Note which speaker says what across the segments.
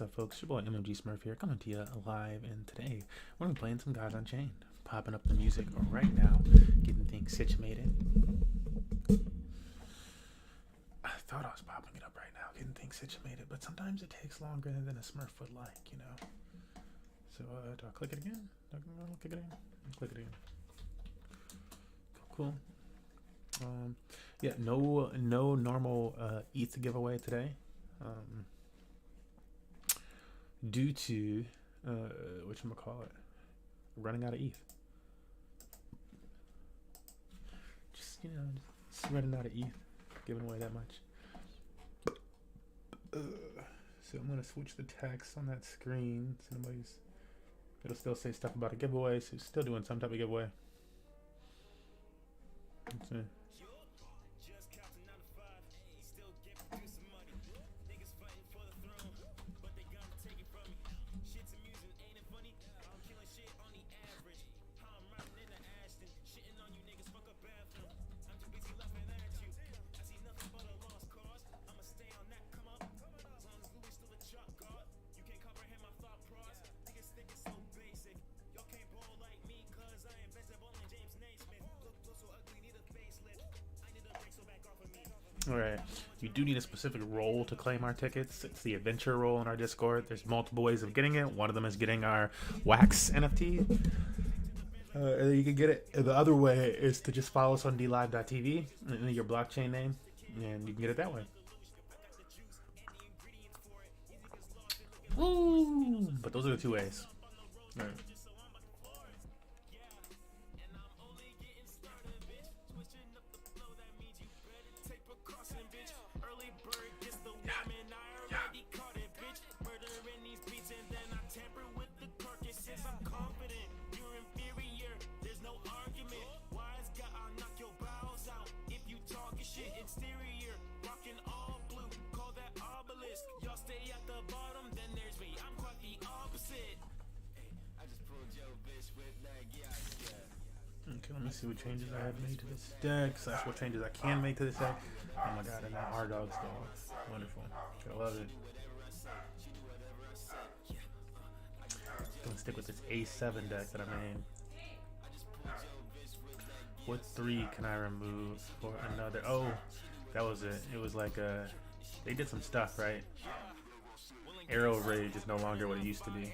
Speaker 1: What's up, folks? Your boy MMG Smurf here, coming to you live, and today we're gonna be playing some Gods Unchained. Popping up the music right now, getting things situated. I thought I was popping it up right now, getting things situated, but sometimes it takes longer than a Smurf would like, you know. So, do I click it again? Click it again? Click it again. Cool. Yeah, no normal ETH giveaway today. Due to whatchamacallit, running out of ETH. Just running out of ETH, giving away that much. So I'm gonna switch the text on that screen. So it'll still say stuff about a giveaway. So it's still doing some type of giveaway. Let's see. Alright, you do need a specific role to claim our tickets. It's the adventure role in our Discord. There's multiple ways of getting it. One of them is getting our wax NFT. You can get it. The other way is to just follow us on dailyt.tv and your blockchain name, and you can get it that way. Woo! But those are the two ways. All right. Okay, let me see what changes I have made to this deck, / what changes I can make to this deck. Oh my god, and that hard dog still. Wonderful. I love it. Gonna stick with this A7 deck that I made. What 3 can I remove for another? Oh, that was it. It was like they did some stuff, right? Arrow Rage is no longer what it used to be.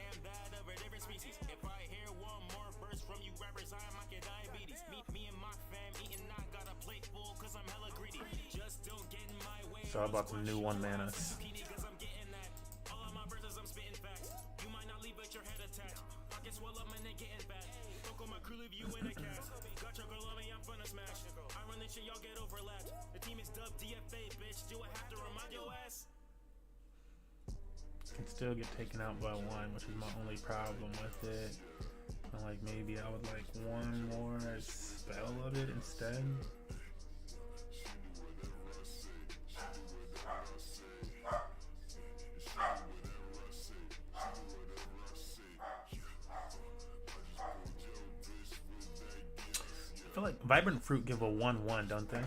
Speaker 1: So I bought some new 1 manas. Can still get taken out by 1, which is my only problem with it. I'm like, maybe I would like 1 more spell of it instead. I feel like Vibrant Fruit give a 1/1, don't they?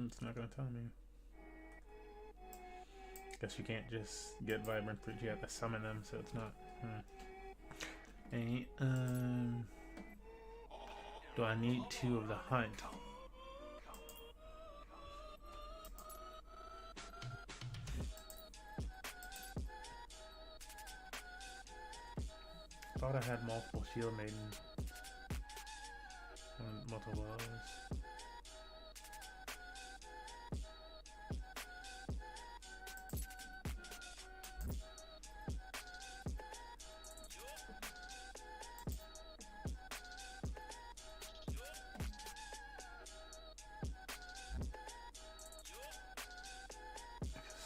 Speaker 1: It's not gonna tell me. Guess you can't just get Vibrant Fruit, you have to summon them, so it's not. Do I need 2 of the hunt? Thought I had multiple Shield Maiden. Multiple others.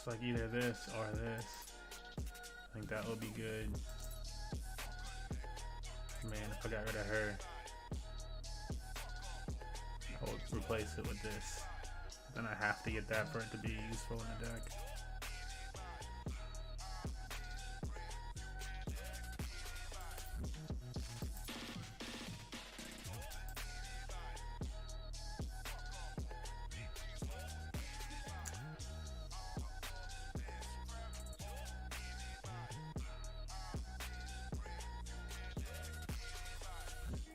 Speaker 1: Like either this or this. I think that would be good. Man, if I got rid of her, I would replace it with this. Then I have to get that for it to be useful in the deck.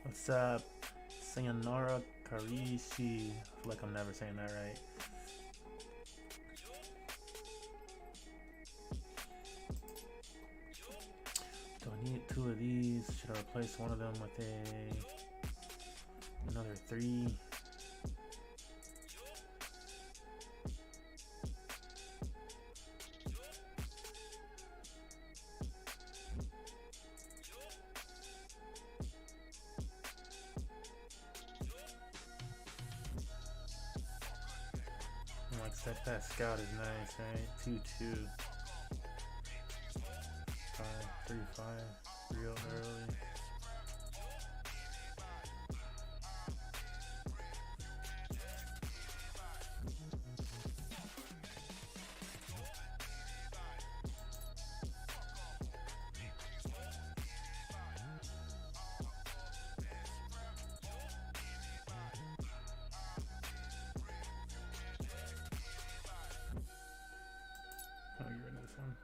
Speaker 1: What's up? Sayonara Karishi. I feel like I'm never saying that right. Do I need 2 of these? Should I replace one of them with another 3? Like Steadfast Scout is nice, right? 2/2. 5/3/5. Real early. Oh, get rid of this one.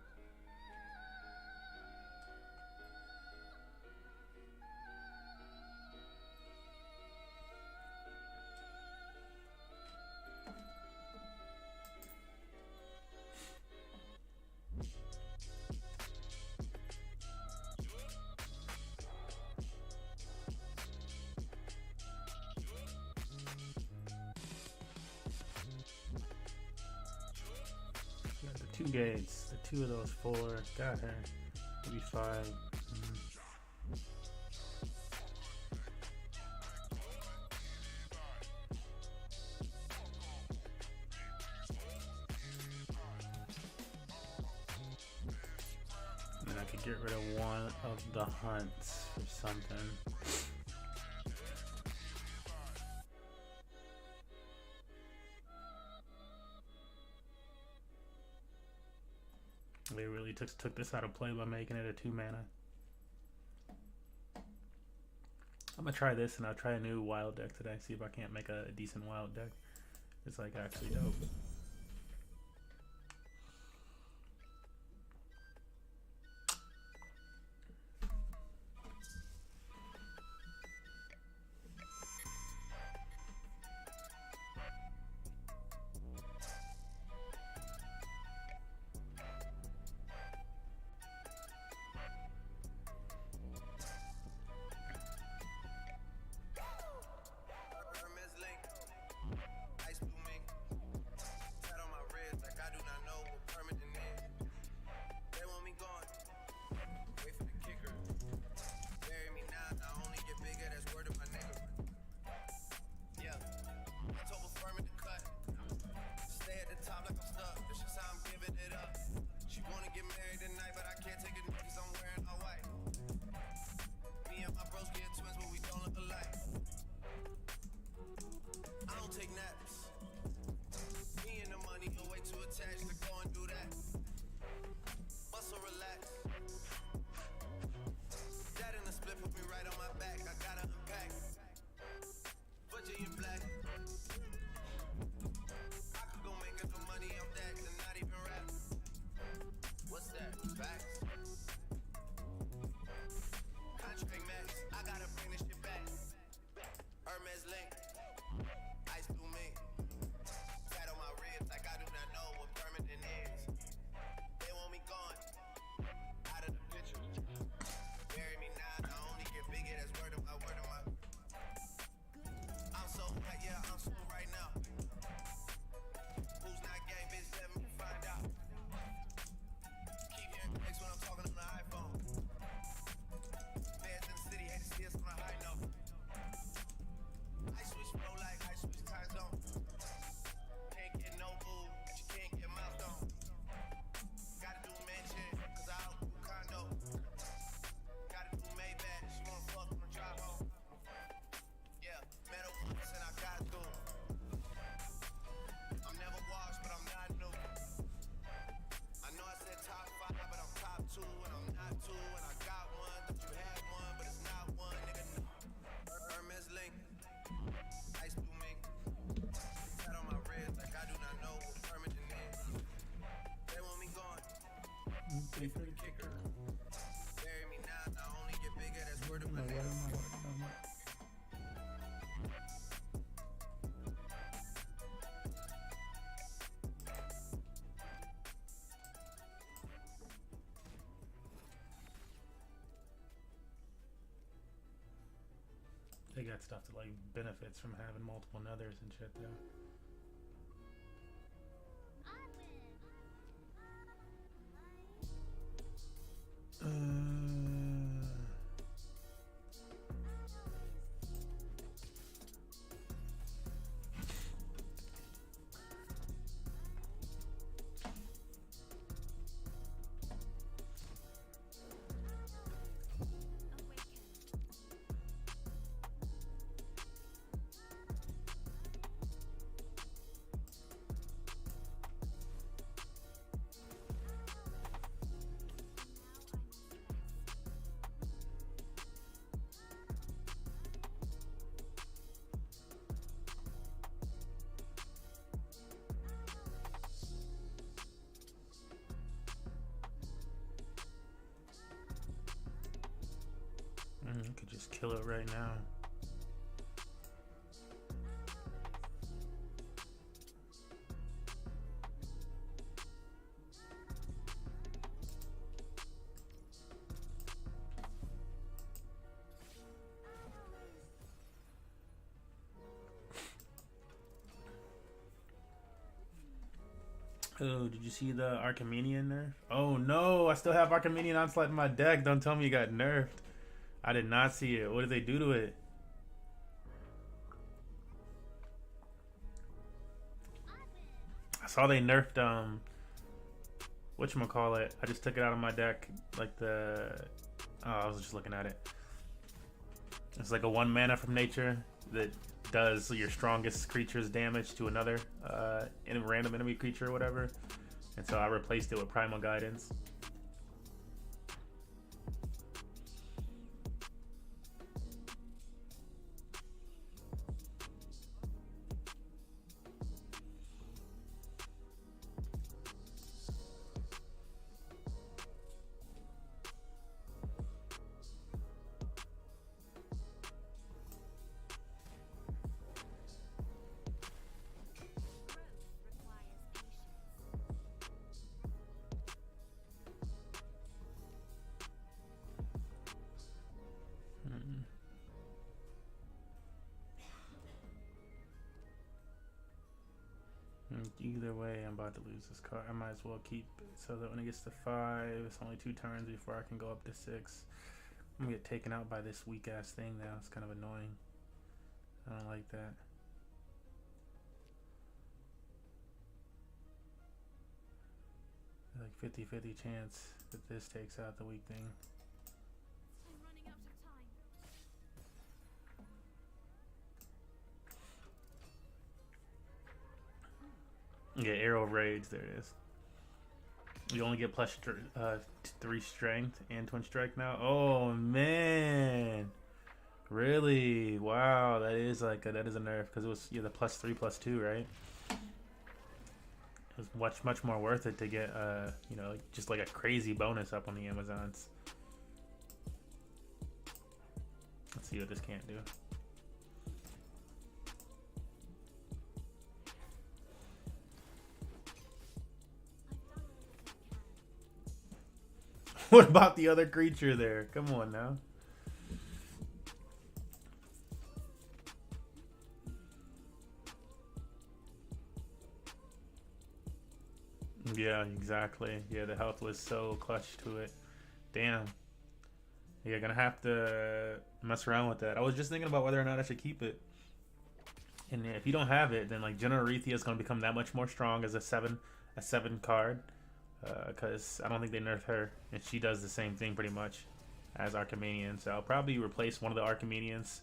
Speaker 1: Got the 2 gates, the 2 of those 4. Got her. Maybe 5. And I could get rid of one of the hunts or something. They really took this out of play by making it a 2 mana. I'm gonna try this, and I'll try a new wild deck today. See if I can't make a decent wild deck. It's like actually dope. They got stuff that like benefits from having multiple nethers and shit though. I could just kill it right now. Oh, did you see the Archimedean nerf? Oh no, I still have Archimedean Onslaught in my deck. Don't tell me you got nerfed. I did not see it. What did they do to it? I saw they nerfed whatchamacallit. I just took it out of my deck. Like the I was just looking at it. It's like a 1 mana from nature that does your strongest creature's damage to another random enemy creature or whatever. And so I replaced it with Primal Guidance. Either way, I'm about to lose this card. I might as well keep it so that when it gets to 5, it's only 2 turns before I can go up to 6. I'm gonna get taken out by this weak ass thing now. It's kind of annoying. I don't like that. Like 50-50 chance that this takes out the weak thing. Yeah, Arrow Rage, there it is. You only get plus 3 strength and twin strike now. Oh man, really? Wow, that is like that is a nerf because it was the +3 +2, right? It was much more worth it to get just like a crazy bonus up on the Amazons. Let's see what this can't do. What about the other creature there? Come on now. Yeah, exactly. Yeah, the health was so clutch to it. Damn. Yeah, gonna have to mess around with that. I was just thinking about whether or not I should keep it. And if you don't have it, then like General Arethea is gonna become that much more strong as a 7 card. Because I don't think they nerf her, and she does the same thing pretty much as Archimedean. So I'll probably replace one of the Archimedeans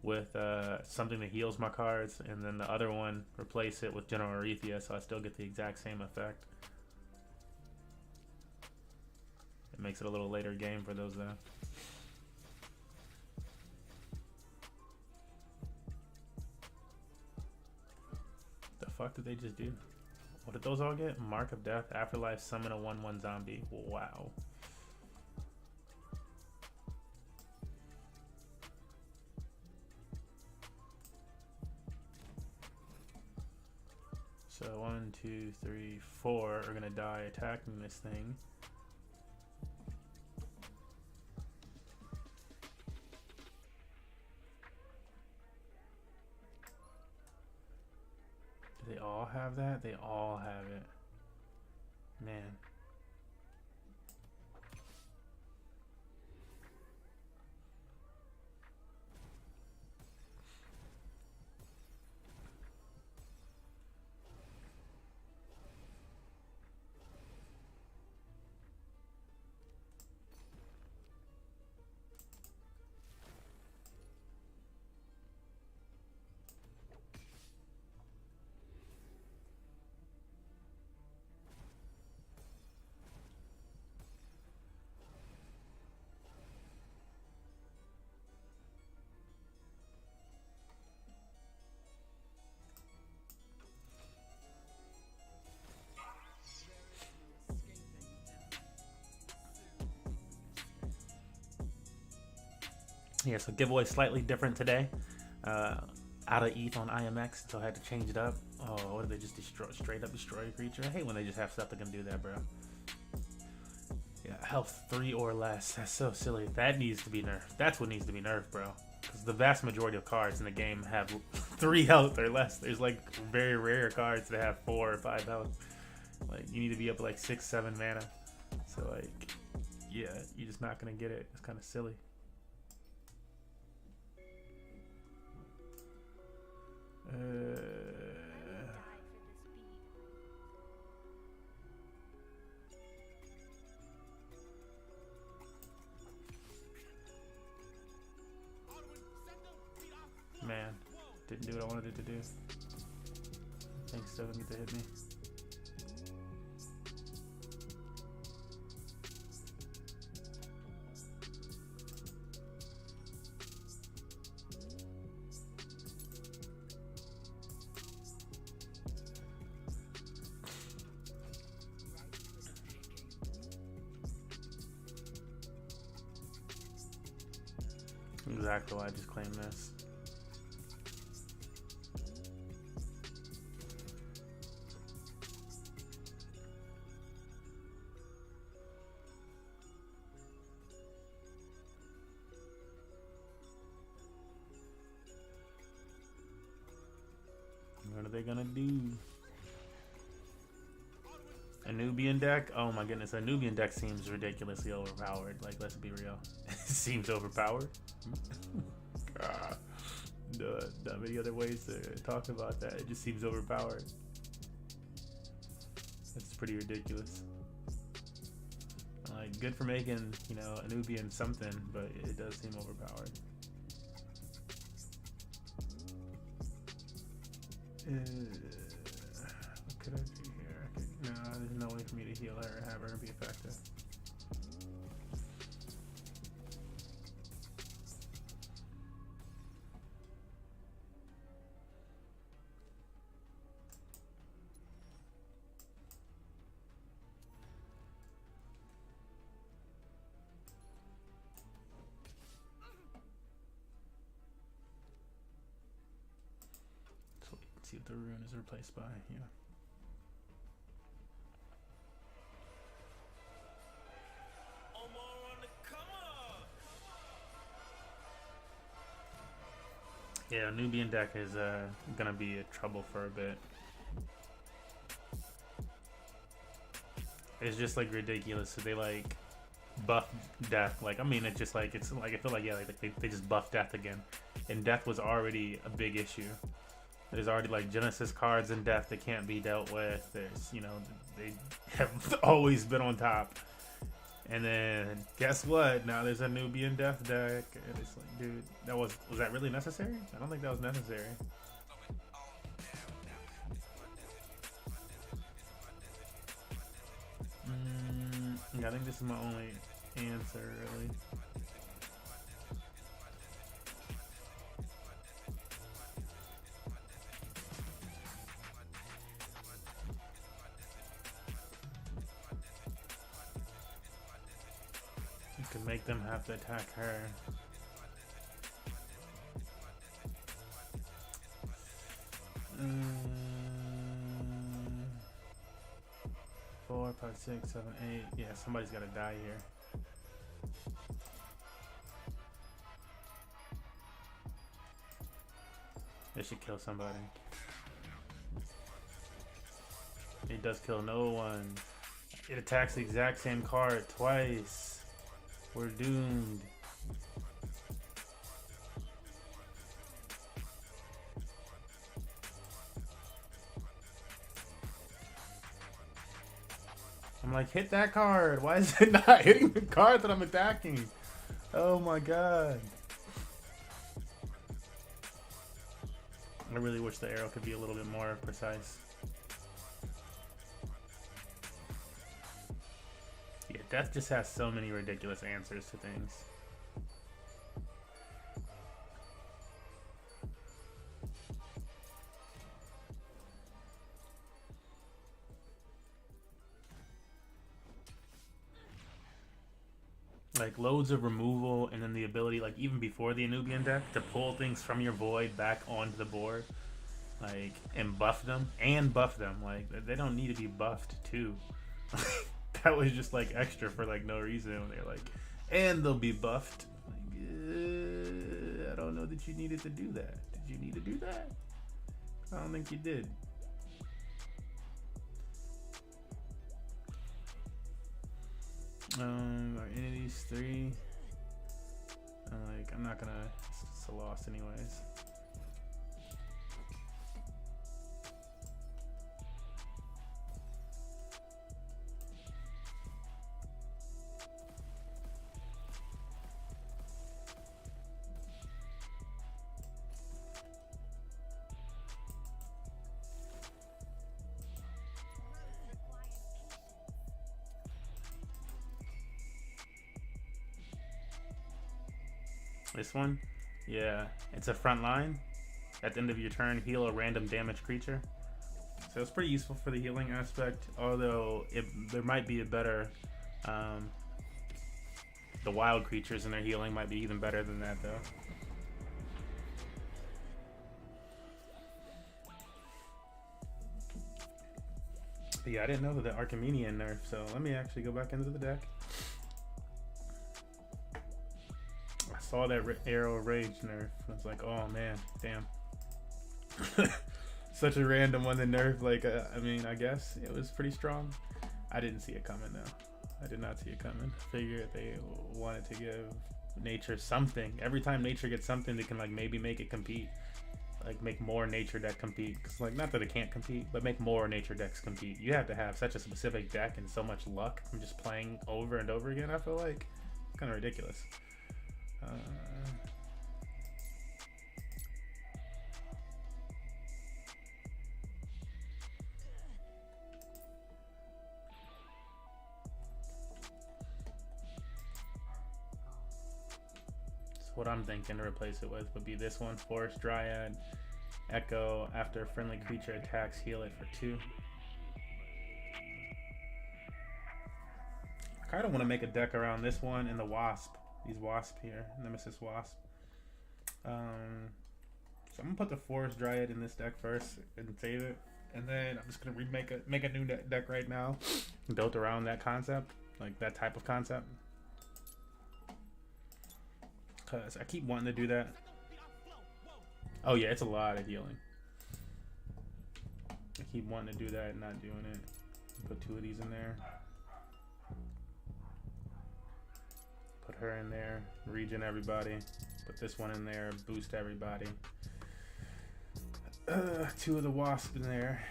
Speaker 1: with something that heals my cards, and then the other one replace it with General Arethea, so I still get the exact same effect. It makes it a little later game for those though. The fuck did they just do? What did those all get? Mark of Death, Afterlife, Summon a 1/1 zombie. Wow. So 1, 2, 3, 4 are gonna die attacking this thing. Do they all have that? They all have it. Man. Yeah, so giveaway slightly different today. Out of ETH on IMX, so I had to change it up. Oh, what did they just destroy? Straight up destroy a creature? I hate when they just have stuff that can do that, bro. Yeah, health 3 or less. That's so silly. That needs to be nerfed. That's what needs to be nerfed, bro. Because the vast majority of cards in the game have 3 health or less. There's like very rare cards that have 4 or 5 health. Like you need to be up to like 6, 7 mana. So like, yeah, you're just not gonna get it. It's kind of silly. Man, didn't do what I wanted it to do. Thanks, still didn't get to hit me. Exactly why I just claimed this. What are they gonna do? A Nubian deck? Oh my goodness, a Nubian deck seems ridiculously overpowered. Like, let's be real. It seems overpowered. Not many other ways to talk about that. It just seems overpowered. That's pretty ridiculous. Like, good for making, you know, a Nubian something, but it does seem overpowered. What could I do here? No, there's no way for me to heal her and have her be effective. See what the rune is replaced by, yeah. Yeah, Nubian deck is gonna be a trouble for a bit. It's just like ridiculous. So they like buff death. Like, I mean, it's just like, it's like, I feel like, yeah, like they just buff death again, and death was already a big issue. There's already like Genesis cards in death that can't be dealt with. There's, you know, they have always been on top. And then guess what? Now there's a Nubian death deck, and it's like, dude, that was that really necessary? I don't think that was necessary. Yeah, I think this is my only answer, really. make them have to attack her. 4, 5, 6, 7, 8. Yeah, somebody's gotta die here. They should kill somebody. It does kill no one. It attacks the exact same card twice. We're doomed. I'm like, hit that card. Why is it not hitting the card that I'm attacking? Oh my god. I really wish the arrow could be a little bit more precise. Yeah, Death just has so many ridiculous answers to things. Like loads of removal, and then the ability, like even before the Anubian deck, to pull things from your void back onto the board, like, and buff them. Like they don't need to be buffed too. That was just like extra for like no reason. They're like, and they'll be buffed. Like, I don't know that you needed to do that. Did you need to do that? I don't think you did. Our entities 3. I'm not gonna. It's a loss anyways. This one, yeah, it's a front line. At the end of your turn, heal a random damaged creature. So it's pretty useful for the healing aspect, although there might be a better, the wild creatures and their healing might be even better than that though. But yeah, I didn't know that the Archimenian nerf, so let me actually go back into the deck. Saw that arrow rage nerf. I was like, oh man, damn. Such a random one to nerf. Like, I mean, I guess it was pretty strong. I didn't see it coming though. I did not see it coming. Figured they wanted to give nature something. Every time nature gets something, they can like maybe make it compete. Like make more nature deck compete. Cause like not that it can't compete, but make more nature decks compete. You have to have such a specific deck and so much luck from just playing over and over again. I feel like it's kind of ridiculous. So what I'm thinking to replace it with would be this one: Forest Dryad, Echo. After a friendly creature attacks, heal it for 2. I kind of want to make a deck around this one and the Wasp. These Wasp here, Nemesis Wasp. So I'm gonna put the Forest Dryad in this deck first and save it, and then I'm just gonna make a new deck right now, built around that concept, like that type of concept. Cause I keep wanting to do that. Oh yeah, it's a lot of healing. I keep wanting to do that and not doing it. Put 2 of these in there. Put her in there, regen everybody. Put this one in there, boost everybody. 2 of the Wasp in there.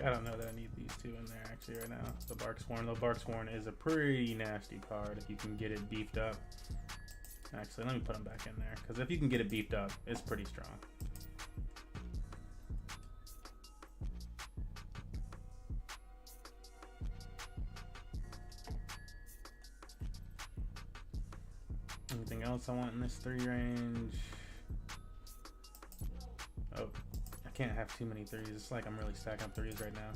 Speaker 1: I don't know that I need these 2 in there actually right now. The Barksworn. The Barksworn is a pretty nasty card if you can get it beefed up. Actually, let me put them back in there, because if you can get it beefed up, it's pretty strong. Anything else I want in this 3 range? can't have too many threes. It's like I'm really stacking up threes right now.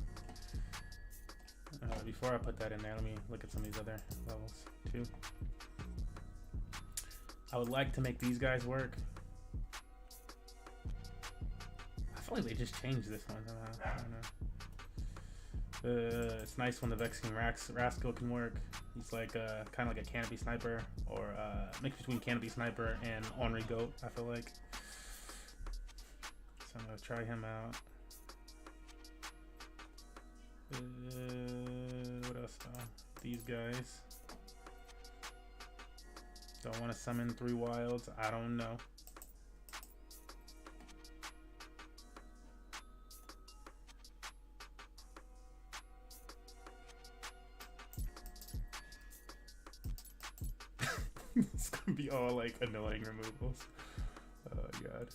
Speaker 1: Before I put that in there, let me look at some of these other levels too. I would like to make these guys work. I feel like they just changed this one somehow. I don't know. It's nice when the Vexing Rascal can work. He's like kind of like a Canopy Sniper, or mix between Canopy Sniper and Ornery Goat, I feel like. So I'm gonna try him out. What else though? These guys. Don't want to summon 3 wilds. I don't know. It's gonna be all like annoying removals. Oh god.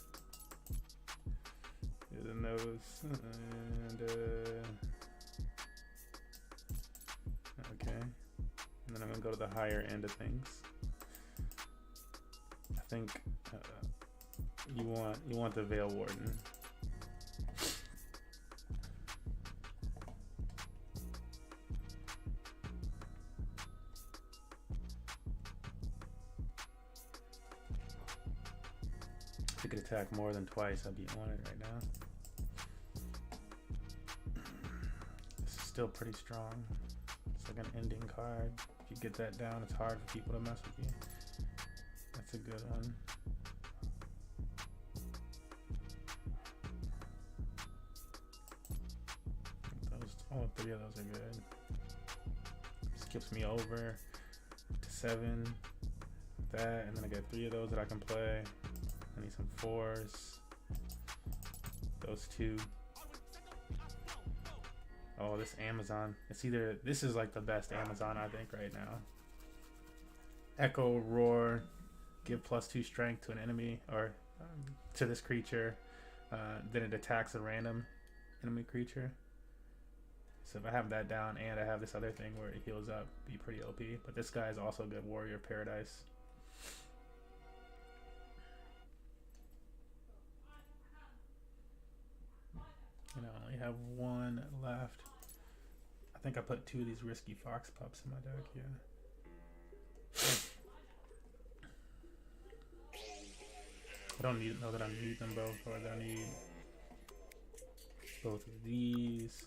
Speaker 1: Yeah, the nose and okay. And then I'm gonna go to the higher end of things. I think you want the Veil Warden. If it could attack more than twice, I'd be on it right now. This is still pretty strong. It's like an ending card. If you get that down, it's hard for people to mess with you. That's a good one. All 3 of those are good. Skips me over to 7. That, and then I got 3 of those that I can play. I need some 4s. Those 2. Oh, this Amazon. It's either, this is like the best Amazon I think right now. Echo, Roar, give +2 strength to an enemy or to this creature. Then it attacks a random enemy creature. So if I have that down and I have this other thing where it heals up, be pretty OP. But this guy is also good, Warrior Paradise. And I only have 1 left. I think I put 2 of these risky fox pups in my deck, yeah. I don't know that I need them both, or that I need both of these.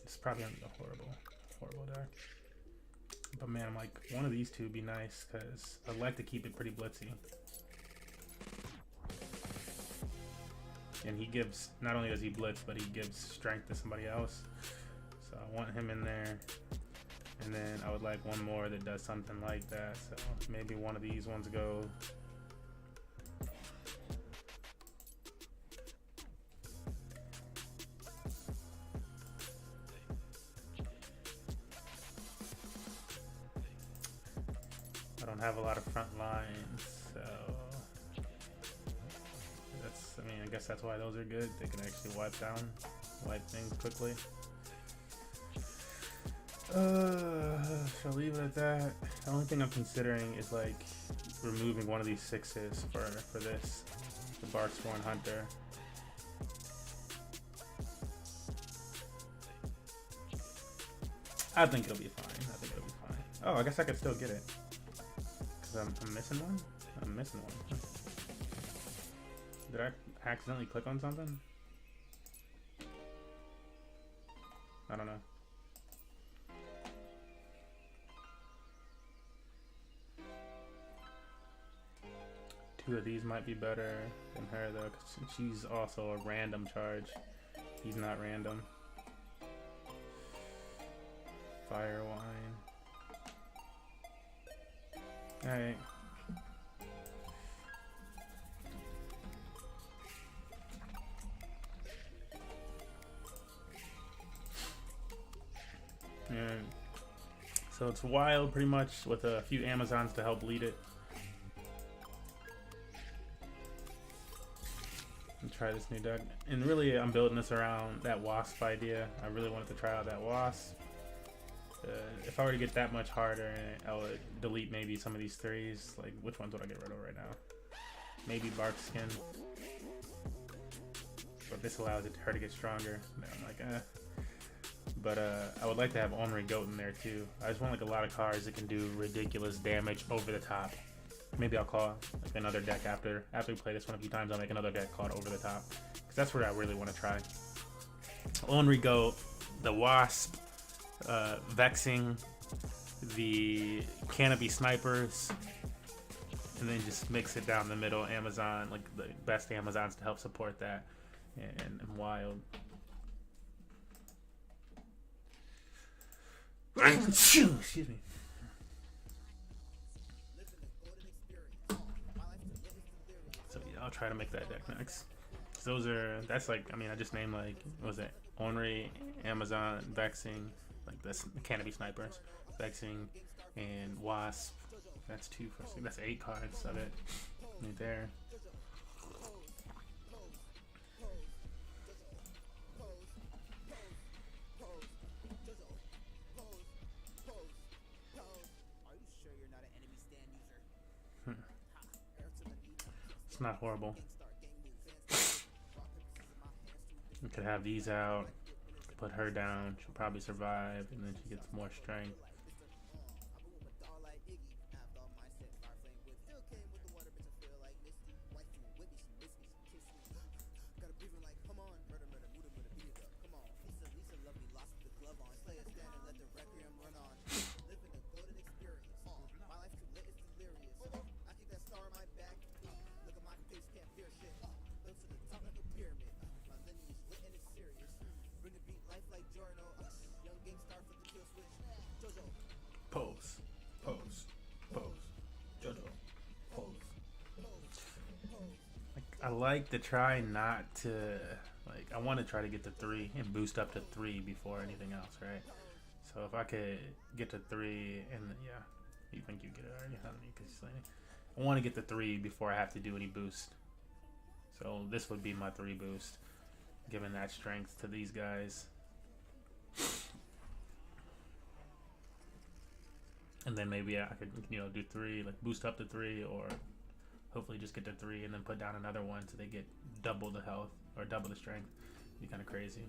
Speaker 1: It's probably gonna be a horrible deck. But man, I'm like, one of these 2 would be nice, because I'd like to keep it pretty blitzy. And he gives, not only does he blitz, but he gives strength to somebody else. So I want him in there. And then I would like 1 more that does something like that. So maybe one of these ones go. I don't have a lot of front lines, so that's, I mean, I guess that's why those are good. They can actually wipe things quickly. Shall I leave it at that? The only thing I'm considering is like removing one of these 6s for this, the Barksworn Hunter. I think it'll be fine. Oh, I guess I could still get it. I'm missing one? I'm missing one. Did I accidentally click on something? I don't know. Two of these might be better than her though, because she's also a random charge. He's not random. Fire wine. Alright. So it's wild pretty much with a few Amazons to help lead it. And try this new deck. And really I'm building this around that Wasp idea. I really wanted to try out that Wasp. If I were to get that much harder, I would delete maybe some of these 3s. Like, which ones would I get rid of right now? Maybe Bark Skin. But this allows her to get stronger. And I'm like, But I would like to have Ornery Goat in there too. I just want like a lot of cards that can do ridiculous damage over the top. Maybe I'll call like another deck after we play this one a few times. I'll make another deck called Over the Top, because that's what I really want to try. Ornery Goat, the Wasp, Vexing, the Canopy Snipers, and then just mix it down the middle. Amazon, like the best Amazons to help support that, and Wild. Excuse me. So yeah, I'll try to make that deck next. So that's like, I mean, I just named like, what was it? Ornery, Amazon, Vexing, like that's Canopy Snipers, Vexing, and Wasp. That's 2 for 6. That's 8 cards of it right there. It's not horrible. We could have these out, put her down, she'll probably survive, and then she gets more strength. Pose, pose, pose, JoJo, pose. I like to try not to, like, I want to try to get to 3 and boost up to 3 before anything else, right? So if I could get to 3, and yeah, you think you get it already? I don't need because I want to get to 3 before I have to do any boost. So this would be my 3 boost, giving that strength to these guys. And then maybe I could, do 3, like boost up to 3, or hopefully just get to 3 and then put down another one so they get double the health or double the strength. Be kind of crazy.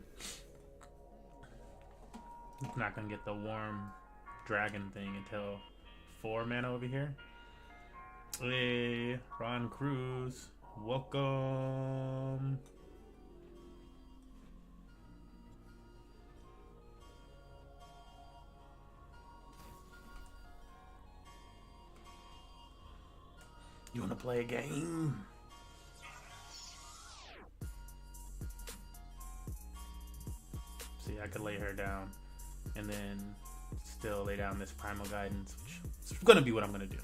Speaker 1: I'm not gonna get the warm dragon thing until 4 mana over here. Hey, Ron Cruz, welcome. You want to play a game? See, I could lay her down and then still lay down this Primal Guidance, which is going to be what I'm going to do.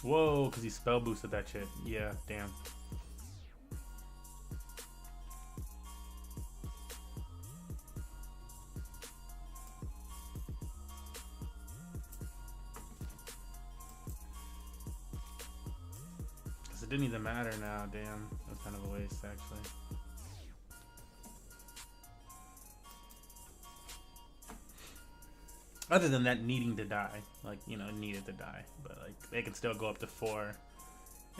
Speaker 1: Whoa, because he spell boosted that shit. Yeah, damn. It didn't even matter now, damn. That's kind of a waste, actually. Other than that needing to die, like, needed to die. But, like, they can still go up to 4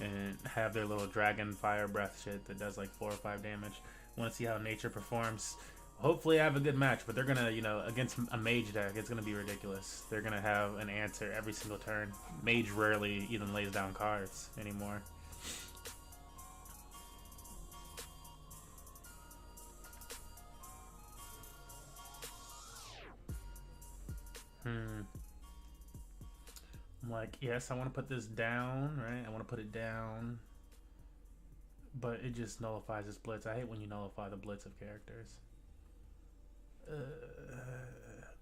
Speaker 1: and have their little dragon fire breath shit that does, like, 4 or 5 damage. Want to see how nature performs. Hopefully I have a good match, but they're going to, against a mage deck, it's going to be ridiculous. They're going to have an answer every single turn. Mage rarely even lays down cards anymore. I'm like, yes, I want to put this down, right? I want to put it down. But it just nullifies this blitz. I hate when you nullify the blitz of characters.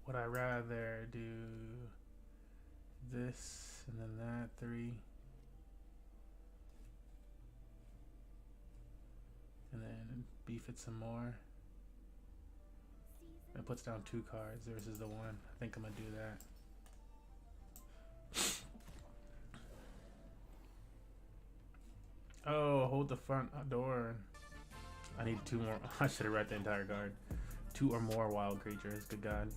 Speaker 1: Would I rather do this and then that 3? And then beef it some more. It puts down 2 cards versus the 1. I think I'm going to do that. Oh, hold the front door. I need 2 more. I should have read the entire card. 2 or more wild creatures. Good God.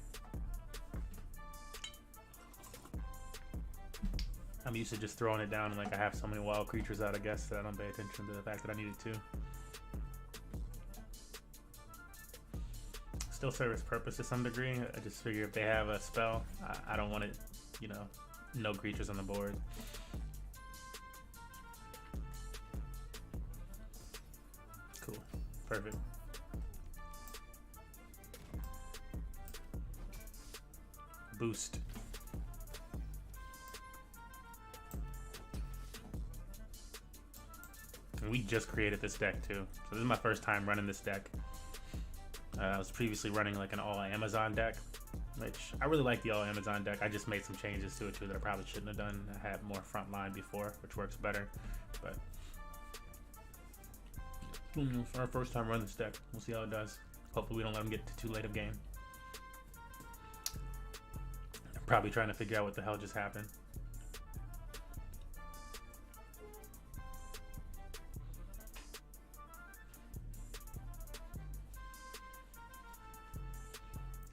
Speaker 1: I'm used to just throwing it down and like I have so many wild creatures out, I guess, that I don't pay attention to the fact that I needed to. Still serve its purpose to some degree. I just figure if they have a spell, I don't want it, you know, no creatures on the board. Cool. Perfect. Boost. And we just created this deck too. So this is my first time running this deck. I was previously running like an all Amazon deck, which I really like the all Amazon deck. I just made some changes to it too that I probably shouldn't have done. I had more front line before, which works better. But for our first time running this deck, we'll see how it does. Hopefully we don't let them get to too late of game. I'm probably trying to figure out what the hell just happened.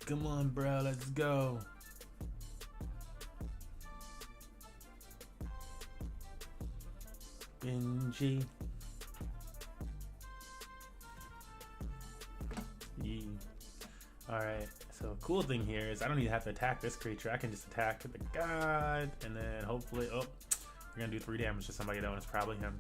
Speaker 1: Come on, bro, let's go. Benji. Yee. Alright, so cool thing here is I don't even have to attack this creature. I can just attack the god, and then hopefully, oh, we're gonna do 3 damage to somebody though, and it's probably him.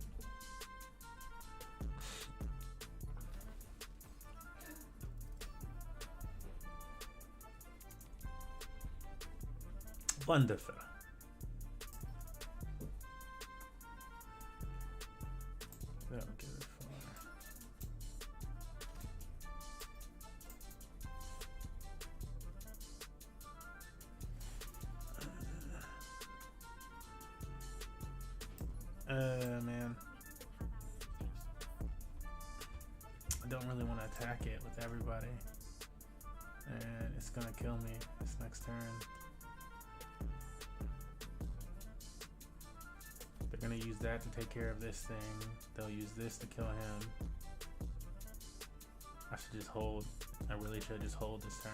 Speaker 1: Wonderful. Don't give it man. I don't really want to attack it with everybody. And it's gonna kill me this next turn. They're gonna use that to take care of this thing. They'll use this to kill him. I should just hold. I really should just hold this turn.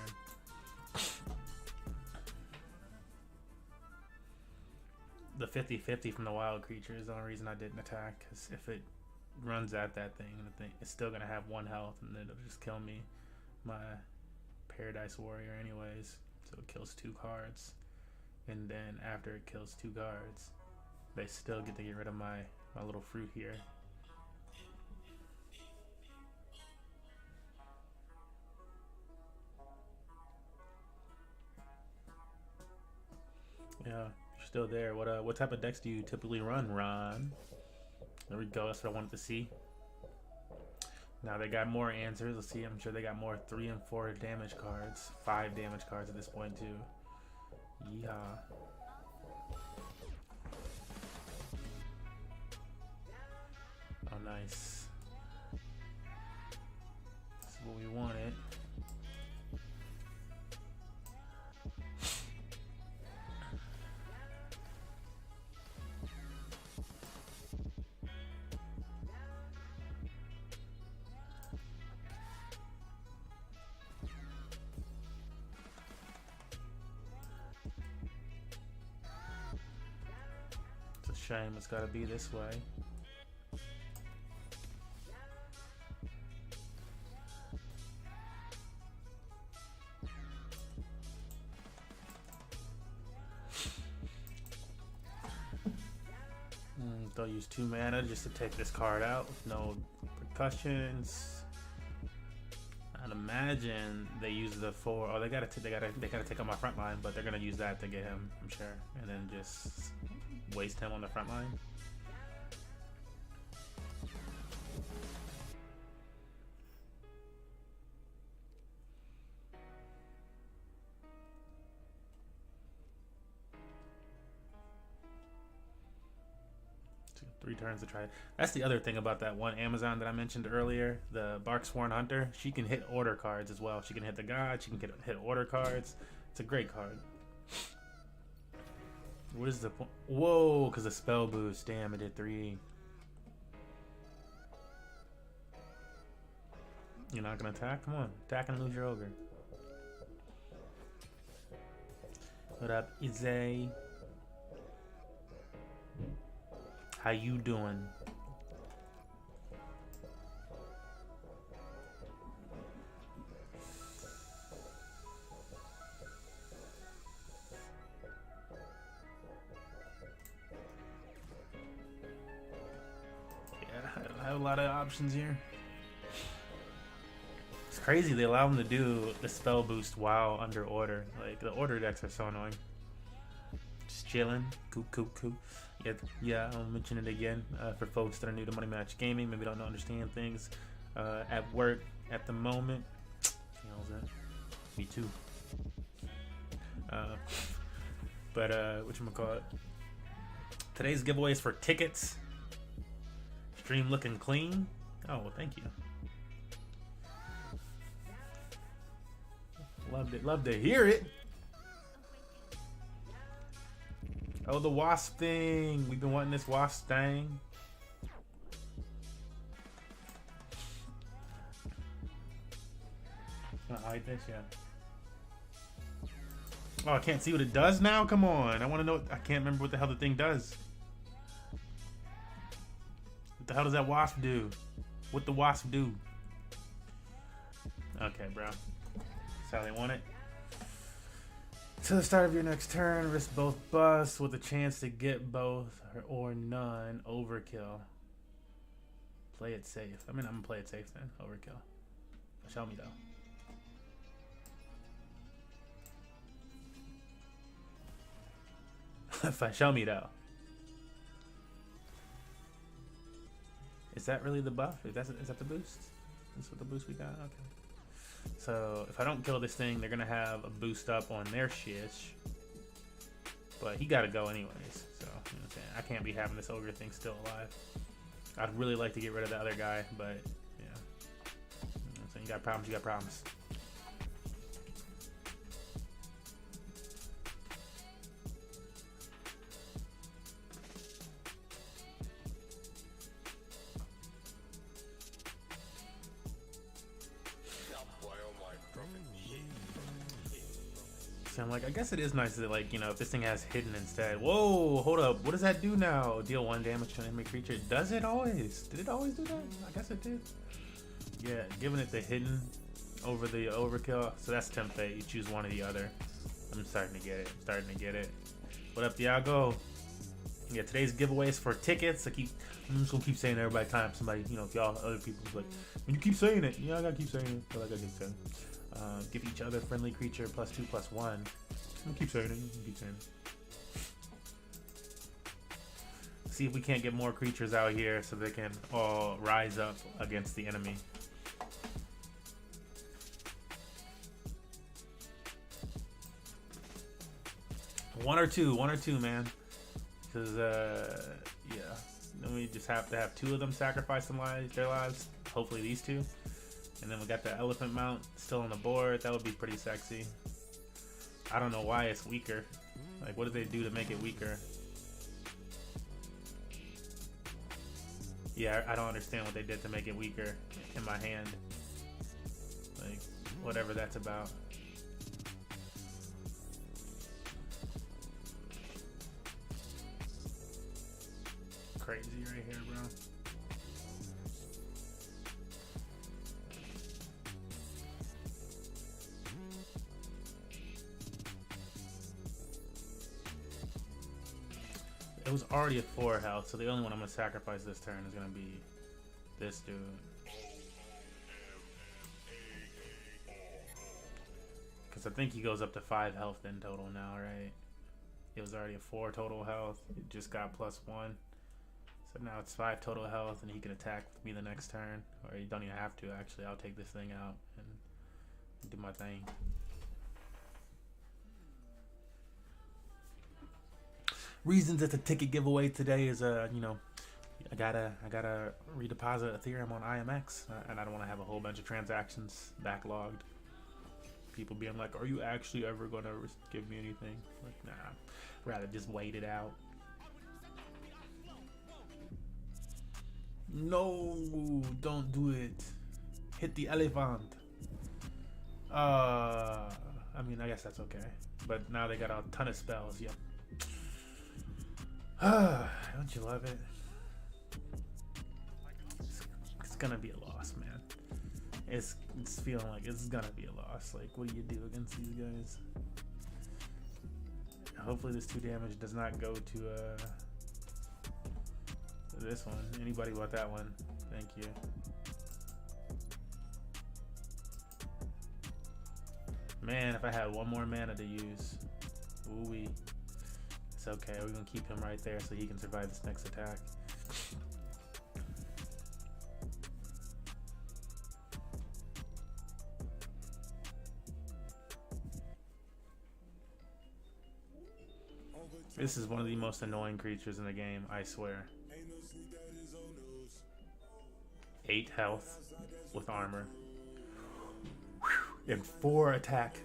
Speaker 1: The 50-50 from the wild creature is the only reason I didn't attack, because if it runs at that thing, it's still gonna have 1 health, and then it'll just kill me, my Paradise Warrior anyways. So it kills 2 cards, and then after it kills 2 cards, they still get to get rid of my little fruit here. Yeah, you're still there. What type of decks do you typically run, Ron? There we go. That's what I wanted to see. Now they got more answers. Let's see. I'm sure they got more 3 and 4 damage cards, 5 damage cards at this point too. Yeah. Oh, nice. This is what we wanted. It's a shame it's gotta be this way. They'll use 2 mana just to take this card out with no repercussions. I'd imagine they use the 4. Oh, they gotta take on my front line, but they're gonna use that to get him, I'm sure, and then just waste him on the front line. Three turns to try it. That's the other thing about that one Amazon that I mentioned earlier, the Barksworn Hunter. She can hit order cards as well. She can hit the god. She can hit order cards. It's a great card. What is the point? Whoa, because the spell boost. Damn, it did 3. You're not going to attack? Come on. Attack and lose your ogre. What up, Izay? How you doing? Yeah, I have a lot of options here. It's crazy they allow them to do the spell boost while under order. Like, the order decks are so annoying. Just chilling. Cool. Yeah, I'll mention it again for folks that are new to Money Match Gaming, maybe don't understand things at work at the moment. You know that? Me too. But whatchamacallit? Today's giveaway is for tickets. Stream looking clean. Oh, well, thank you. Love to hear it. Oh, the wasp thing. We've been wanting this wasp thing. Can I hide this? Yeah. Oh, I can't see what it does now? Come on. I want to know. I can't remember what the hell the thing does. What the hell does that wasp do? What the wasp do? Okay, bro. That's how they want it. To the start of your next turn, risk both busts with a chance to get both or none. Overkill. Play it safe. I mean, I'm gonna play it safe then. Overkill. Show me though. Show me though. Is that really the buff? Is that the boost? That's what the boost we got? Okay. So if I don't kill this thing, they're gonna have a boost up on their shish. But he gotta go anyways. So you know what I'm saying? I can't be having this ogre thing still alive. I'd really like to get rid of the other guy, but yeah. You know what I'm saying? You got problems, you got problems. I'm like, I guess it is nice that, like, you know, if this thing has hidden instead. Whoa, hold up. What does that do now? Deal 1 damage to an enemy creature. Does it always? Did it always do that? I guess it did. Yeah, giving it the hidden over the overkill. So that's template. You choose one or the other. I'm starting to get it. What up, Diago? Yeah, today's giveaway is for tickets. I'm just gonna keep saying it every time somebody, you know, if y'all other people like, when you keep saying it, yeah, I gotta keep saying it. I gotta keep saying it. Give each other friendly creature +2/+1. I'm gonna keep saying it. See if we can't get more creatures out here so they can all rise up against the enemy. One or two, man. Because yeah, then we just have to have 2 of them sacrifice their lives. Hopefully these 2. And then we got the elephant mount still on the board. That would be pretty sexy. I don't know why it's weaker. Like, what did they do to make it weaker? Yeah, I don't understand what they did to make it weaker in my hand. Like, whatever that's about. Crazy right here, bro. It was already at 4 health, so the only one I'm going to sacrifice this turn is going to be this dude. Because I think he goes up to 5 health in total now, right? It was already a 4 total health. It just got +1. So now it's 5 total health, and he can attack me the next turn. Or you don't even have to, actually. I'll take this thing out and do my thing. Reasons it's a ticket giveaway today is you know, I gotta redeposit Ethereum on IMX, and I don't want to have a whole bunch of transactions backlogged. People being like, "Are you actually ever gonna give me anything?" Like, nah, rather just wait it out. No, don't do it. Hit the elephant. I mean, I guess that's okay. But now they got a ton of spells. Yep. Don't you love it? It's gonna be a loss, man. It's feeling like it's gonna be a loss. Like, what do you do against these guys? Hopefully this 2 damage does not go to this one. Anybody want that one? Thank you. Man, if I had one more mana to use. Ooh-wee. It's okay. We're gonna keep him right there so he can survive this next attack. This is one of the most annoying creatures in the game, I swear. 8 health with armor. And 4 attack.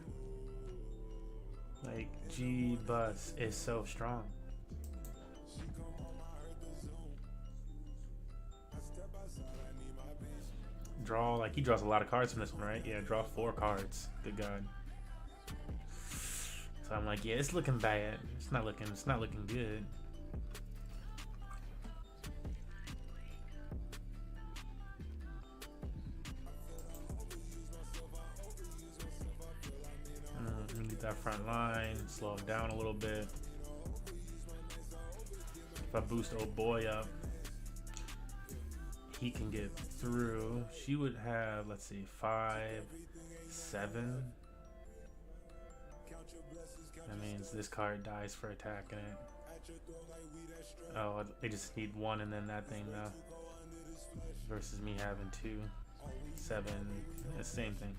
Speaker 1: Like, G-Bus is so strong. Draw, like, he draws a lot of cards from this one, right? Yeah, draw 4 cards. Good God. So I'm like, yeah, it's looking bad. It's not looking good. Get that front line, slow him down a little bit. If I boost old boy up, he can get through. She would have, let's see, 5, 7. That means this card dies for attacking it. Oh, they just need 1 and then that thing now. Versus me having 2, 7, the same thing.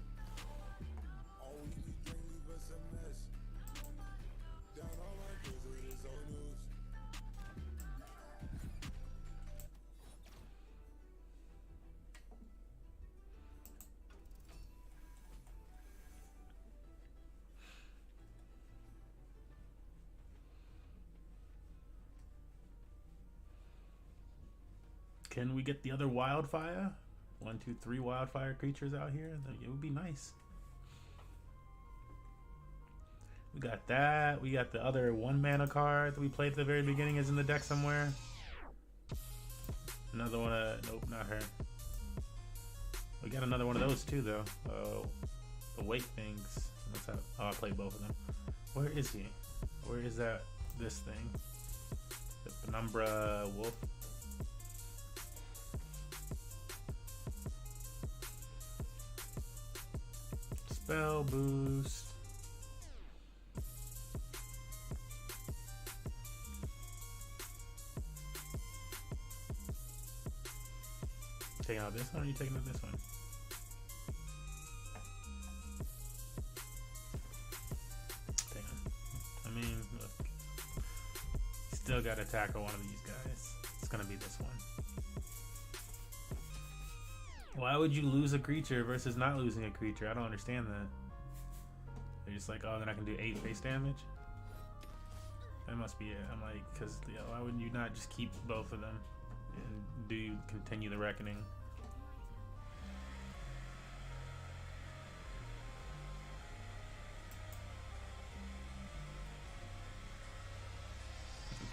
Speaker 1: Can we get the other wildfire? 1, 2, 3 wildfire creatures out here? It would be nice. We got that. We got the other 1 mana card that we played at the very beginning is in the deck somewhere. Another one. Nope, not her. We got another one of those too, though. Oh, the weight things. What's that? Oh, I played both of them. Where is he? Where is that? This thing. The Penumbra Wolf. Spell boost. Taking out this one, or are you taking out this one? Dang. I mean, look. Still gotta tackle one of these guys. It's gonna be this one. Why would you lose a creature versus not losing a creature? I don't understand that. They're just like, oh, then I can do 8 face damage? That must be it. I'm like, because why wouldn't you not just keep both of them? And do you continue the reckoning?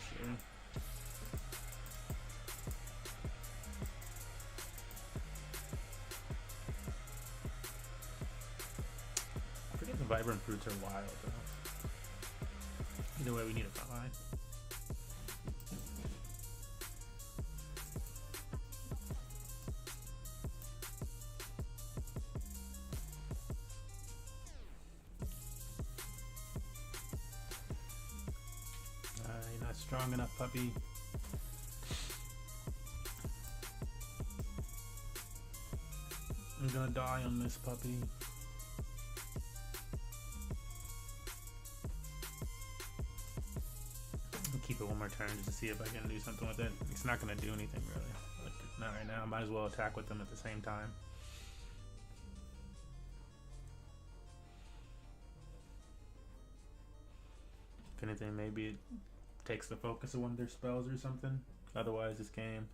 Speaker 1: Sure. I forget the vibrant fruits are wild though. Either way, we need a front line. You're not strong enough, puppy. I'm gonna die on this puppy. Keep it one more turn just to see if I can do something with it. It's not going to do anything really. Like, not right now. I might as well attack with them at the same time. If anything, maybe it takes the focus of one of their spells or something. Otherwise, this game,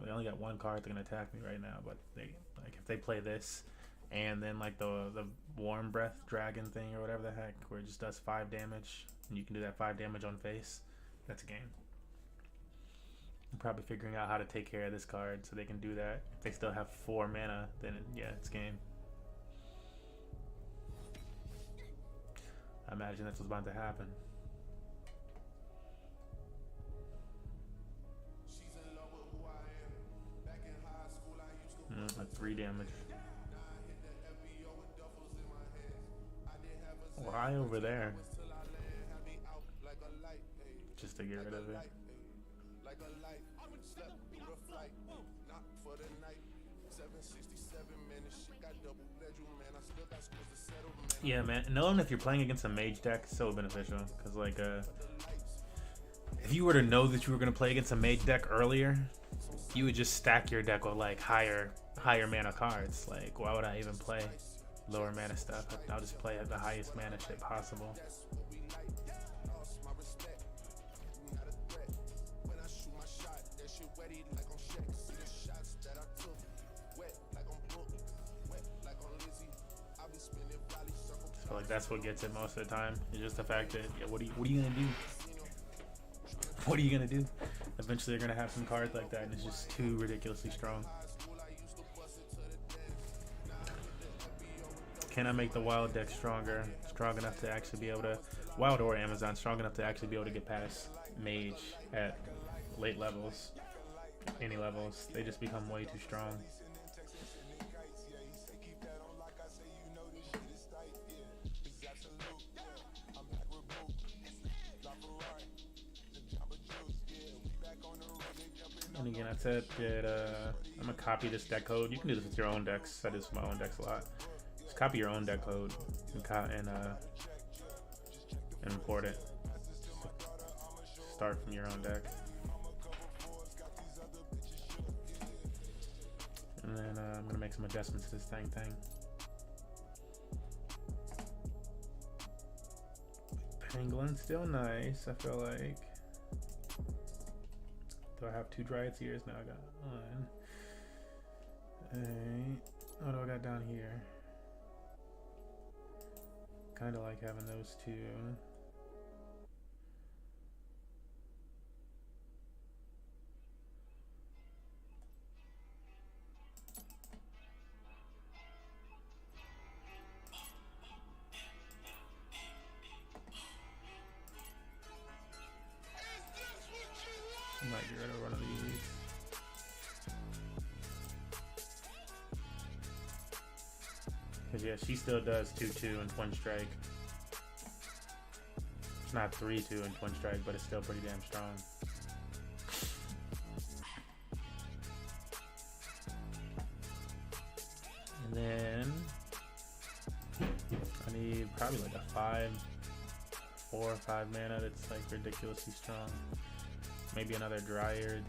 Speaker 1: they only got 1 card that can attack me right now. But they, like, if they play this and then like the warm breath dragon thing or whatever the heck, where it just does 5 damage, and you can do that 5 damage on face. That's a game. I'm probably figuring out how to take care of this card so they can do that. If they still have 4 mana, then yeah, it's game. I imagine that's what's about to happen. Like 3 damage. Why over there? Just to get rid of it. Yeah, man. Knowing if you're playing against a mage deck is so beneficial. Because, like, if you were to know that you were going to play against a mage deck earlier, you would just stack your deck with, like, higher mana cards. Like, why would I even play lower mana stuff? I'll just play at the highest mana shit possible. So like that's what gets it most of the time. It's just the fact that what are you gonna do? What are you gonna do? Eventually they're gonna have some cards like that, and it's just too ridiculously strong. Can I make the wild deck stronger? Strong enough to actually be able to wild or Amazon strong enough to actually be able to get past mage at late levels, any levels. They just become way too strong. And again, I said that I'm gonna copy this deck code. You can do this with your own decks. I do this with my own decks a lot. Just copy your own deck code and import it. Start from your own deck. And then I'm gonna make some adjustments to this thing. Pangolin still nice, I feel like. Do I have 2 Dryad's ears? Now I got 1. What do I got down here? Kind of like having those 2. I might get rid of one of these. Because yeah, she still does 2/2 and Twin Strike. It's not 3/2 and Twin Strike, but it's still pretty damn strong. And then I need probably like a 4 or 5 mana that's like ridiculously strong. Maybe another Dryad.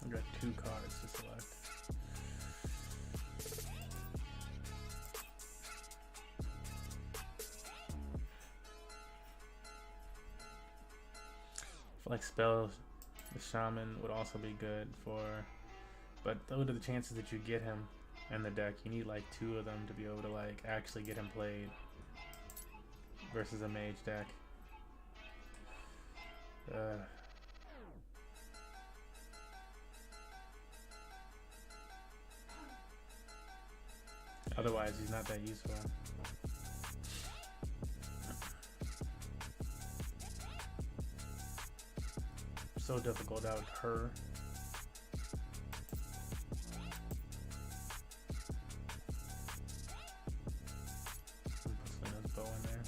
Speaker 1: I've got 2 cards to select. Like spell the shaman would also be good for, but those are the chances that you get him in the deck. You need like 2 of them to be able to like actually get him played versus a mage deck. Otherwise he's not that useful. So difficult without her. Put Selina's bow in there.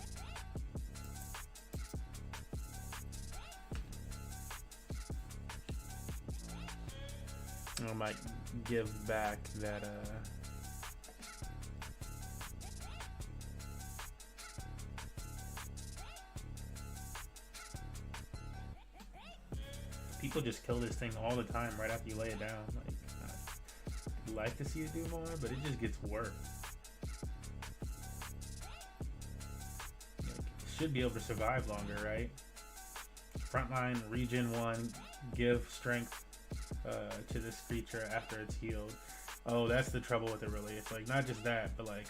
Speaker 1: I might give back that people just kill this thing all the time right after you lay it down. Like, I'd like to see it do more, but it just gets worse. Like, should be able to survive longer, right? Frontline, regen 1, give strength to this creature after it's healed. Oh, that's the trouble with it, really. It's like not just that, but like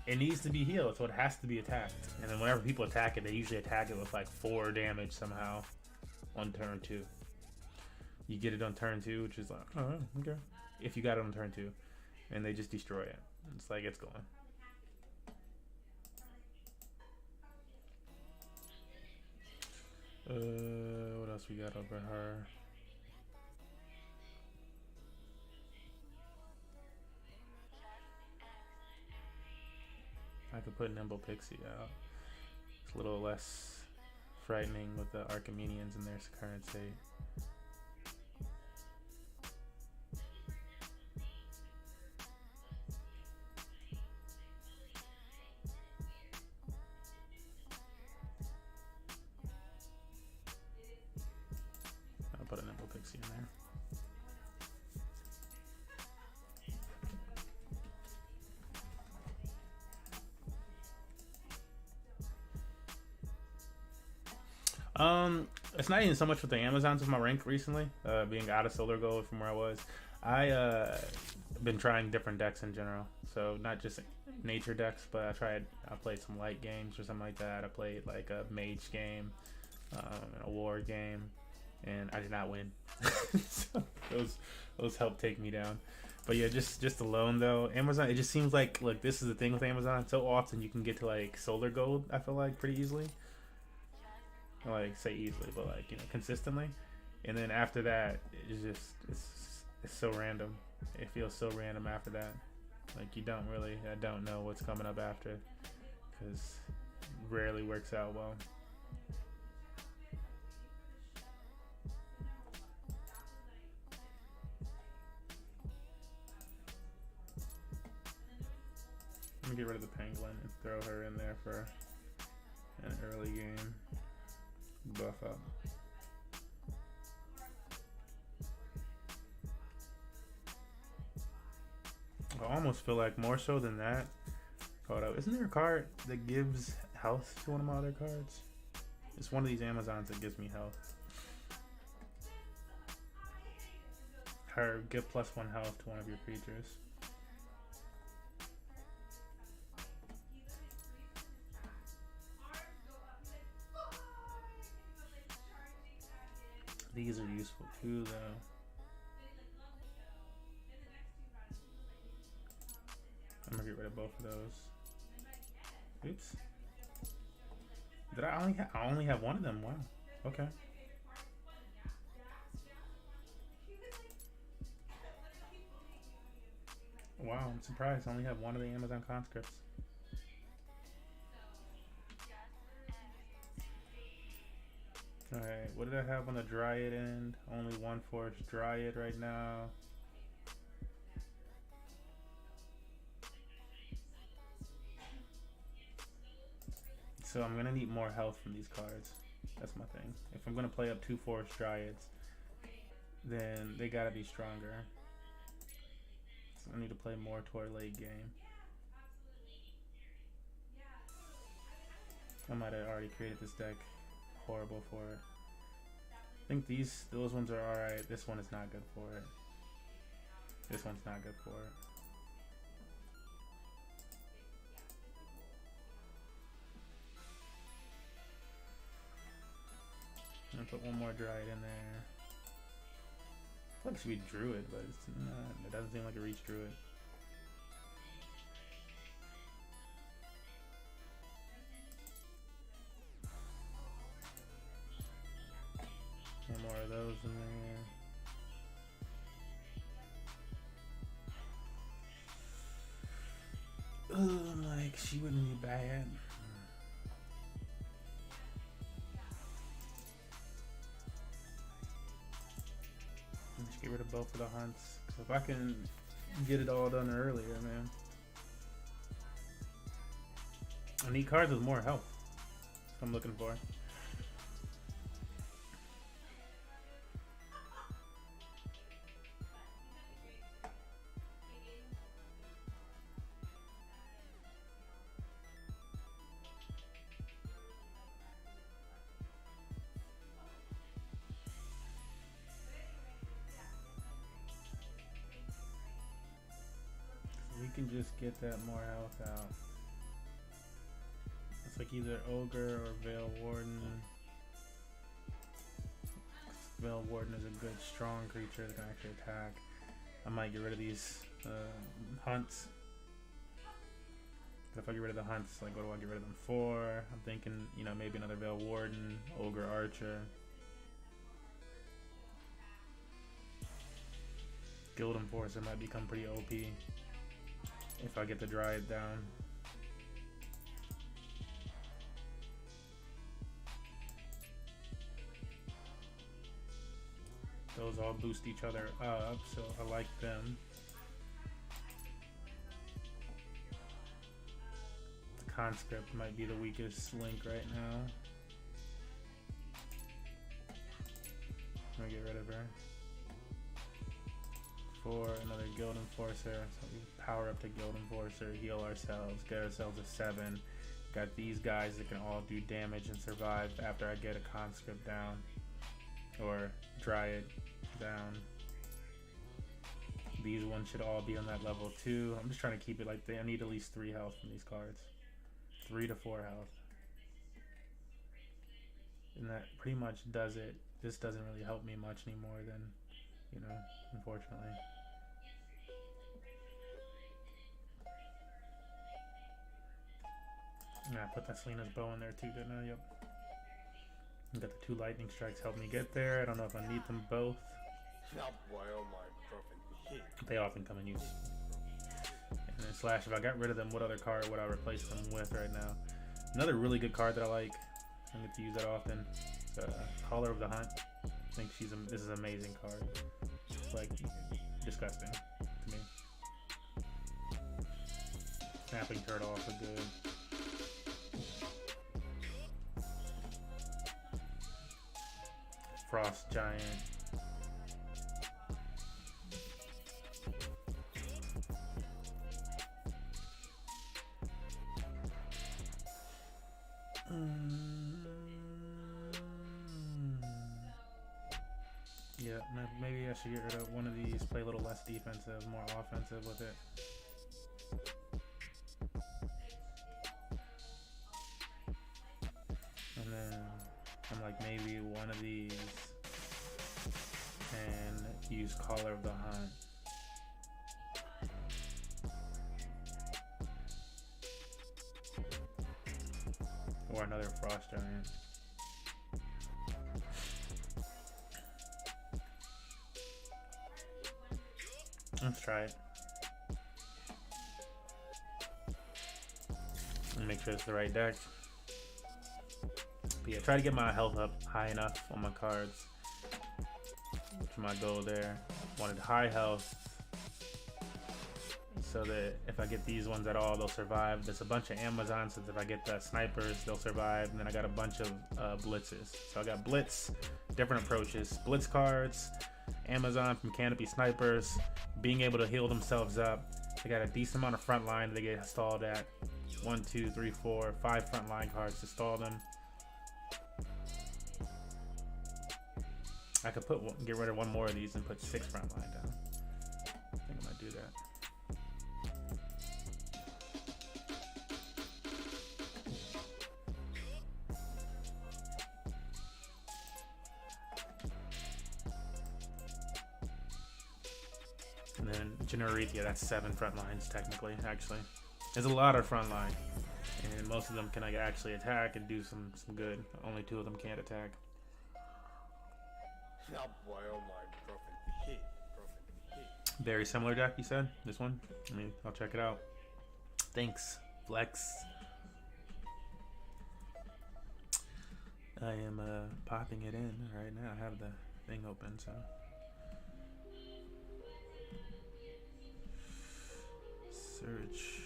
Speaker 1: it needs to be healed, so it has to be attacked. And then whenever people attack it, they usually attack it with like 4 damage somehow on turn 2. You get it on turn 2, which is like, oh, okay. If you got it on turn 2, and they just destroy it. It's like it's gone. What else we got over her? I could put Nimble Pixie out. It's a little less frightening with the Archimenians in their current state. I'll put a Nimble Pixie in there. It's not even so much with the Amazons of my rank recently, being out of Solar Gold from where I was. I been trying different decks in general, so not just nature decks, but I played some light games or something like that. I played like a mage game, and a war game, and I did not win. So those helped take me down. But yeah, just alone though, Amazon, it just seems like, look, this is the thing with Amazon. So often you can get to like Solar Gold, I feel like, pretty easily. Like, say easily, but like, you know, consistently. And then after that, it's just it's so random. It feels so random after that. Like, I don't know what's coming up after, because it rarely works out well. Let me get rid of the penguin and throw her in there for an early game buff up. I almost feel like more so than that. Hold up, isn't there a card that gives health to one of my other cards? It's one of these Amazons that gives me health. Her, give +1 health to one of your creatures. These are useful too, though. I'm gonna get rid of both of those. Oops. Did I only have one of them? Wow. Okay. Wow, I'm surprised. I only have one of the Amazon conscripts. Alright, what did I have on the Dryad end? Only one Forest Dryad right now. So I'm gonna need more health from these cards. That's my thing. If I'm gonna play up 2 Forest Dryads, then they gotta be stronger. So I need to play more toward late game. I might have already created this deck horrible for it. I think those ones are alright. This one is not good for it. This one's not good for it. I'm gonna put one more Dryad in there. I feel like it should be Druid, but it's not. It doesn't seem like a reach Druid. One more of those in there. Oh, like, she wouldn't be bad. Just get rid of both of the hunts. So if I can get it all done earlier, man. I need cards with more health. That's what I'm looking for. can just get that more health out. It's like either Ogre or Veil Warden. Veil Warden is a good strong creature that can actually attack. I might get rid of these hunts. If I get rid of the hunts, like what do I get rid of them for? I'm thinking, you know, maybe another Veil Warden, Ogre Archer. Guild Enforcer might become pretty OP if I get to dry it down. Those all boost each other up, so I like them. The Conscript might be the weakest link right now. I'm gonna get rid of her for another Guild Enforcer. So we power up to Guild Enforcer, heal ourselves, get ourselves a 7. Got these guys that can all do damage and survive after I get a Conscript down or dry it down. These ones should all be on that level too. I'm just trying to keep it like I need at least 3 health from these cards. 3 to 4 health. And that pretty much does it. This doesn't really help me much anymore than, you know, unfortunately. Yeah, I put that Selena's bow in there too, didn't I? Yep. Got the 2 lightning strikes help me get there. I don't know if I need them both. They often come in use. And then Slash, if I got rid of them, what other card would I replace them with right now? Another really good card that I like, I get to use that often, is Caller of the Hunt. I think this is an amazing card. It's like disgusting to me. Snapping Turtle also good. Frost Giant. Yeah, maybe I should get rid of one of these, play a little less defensive, more offensive with it. And then I'm like, maybe one of these and use Caller of the Hunt. Or another Frost Giant. Let's try it. And make sure it's the right deck. But yeah, try to get my health up high enough on my cards. Which is my goal there. Wanted high health, so that if I get these ones at all, they'll survive. There's a bunch of Amazons, so if I get the snipers, they'll survive. And then I got a bunch of blitzes. So I got blitz, different approaches. Blitz cards, Amazon from Canopy snipers, being able to heal themselves up. They got a decent amount of front line they get stalled at. 1, 2, 3, 4, 5 front line cards to stall them. I could get rid of one more of these and put 6 front line down. I think I might do that. And then Generate, yeah, that's 7 front lines technically, actually. There's a lot of front line. And most of them can actually attack and do some good. Only 2 of them can't attack. Very similar deck, you said? This one? I mean, I'll check it out. Thanks, Flex. I am popping it in right now. I have the thing open, so. Search.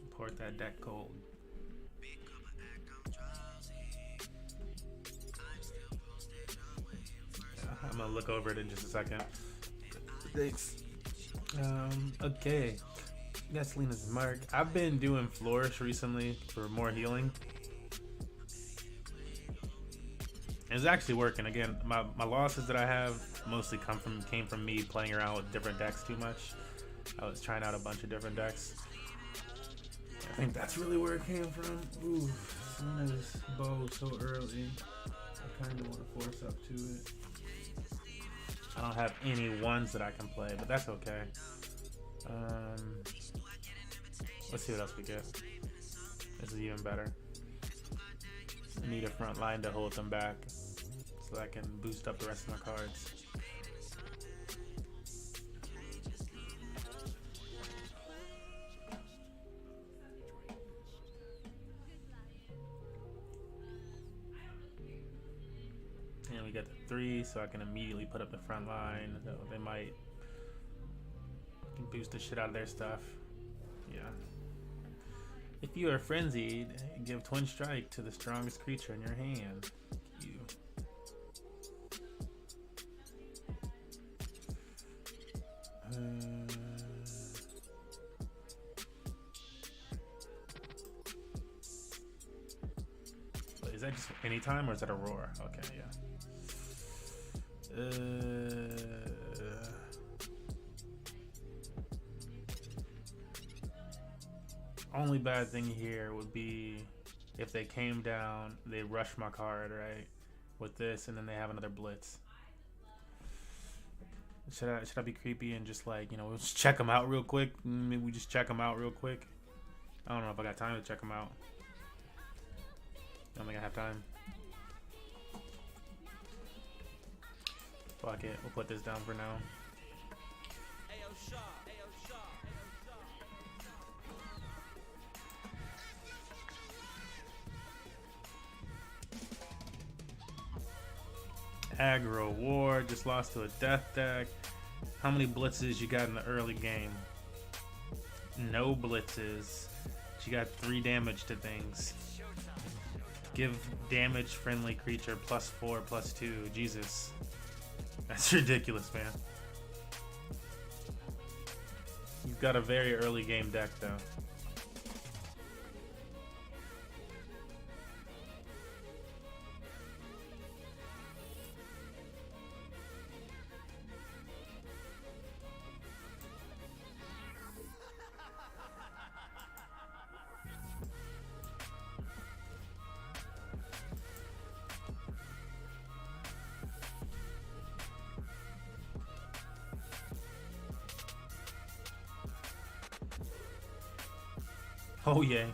Speaker 1: Import that deck cold. I'm gonna look over it in just a second. Thanks. Okay. Gasoline's Mark. I've been doing Flourish recently for more healing. It's actually working. Again, my losses that I have mostly came from me playing around with different decks too much. I was trying out a bunch of different decks. I think that's really where it came from. Ooh, seeing this bow so early, I kind of want to force up to it. I don't have any ones that I can play, but that's okay. Let's see what else we get. This is even better. I need a front line to hold them back so I can boost up the rest of my cards. And we got the 3, so I can immediately put up the front line. So they might can boost the shit out of their stuff. Yeah. If you are frenzied, give Twin Strike to the strongest creature in your hand. You. Is that just any time or is that a roar? Okay, yeah. Only bad thing here would be if they came down, they rush my card, right? With this, and then they have another blitz. Should I be creepy and just like, you know, we'll just check them out real quick? Maybe we just check them out real quick. I don't know if I got time to check them out. I don't think I have time. Fuck it, we'll put this down for now. Aggro War, just lost to a death deck. How many blitzes you got in the early game? No blitzes. She got 3 damage to things. Give damage friendly creature +4/+2. Jesus. That's ridiculous, man. You've got a very early game deck though. Oh yeah.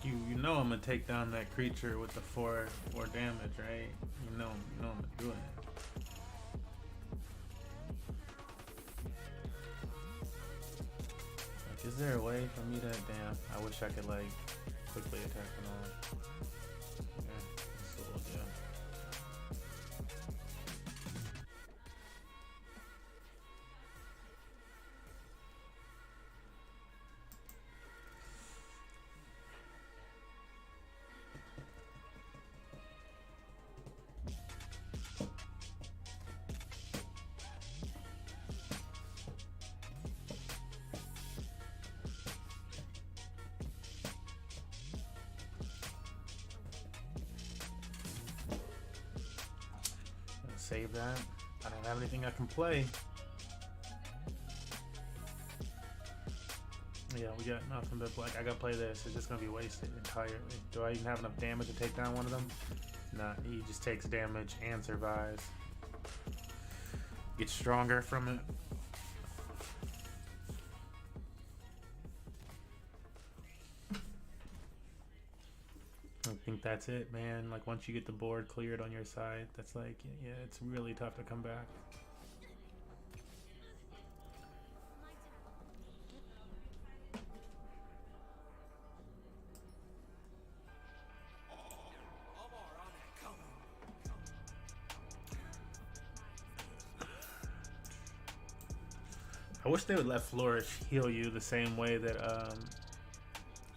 Speaker 1: You know I'm gonna take down that creature with the 4 damage, right? You know I'm gonna do it. Like, is there a way for me to? Damn, I wish I could like quickly attack them all. Okay, that's what we'll do. Save that. I don't have anything I can play. Yeah, we got nothing but like I gotta play this. It's just gonna be wasted entirely. Do I even have enough damage to take down one of them? Nah, he just takes damage and survives. Gets stronger from it. I think that's it, man. Like once you get the board cleared on your side, that's like, yeah, it's really tough to come back. I wish they would let Flourish heal you the same way that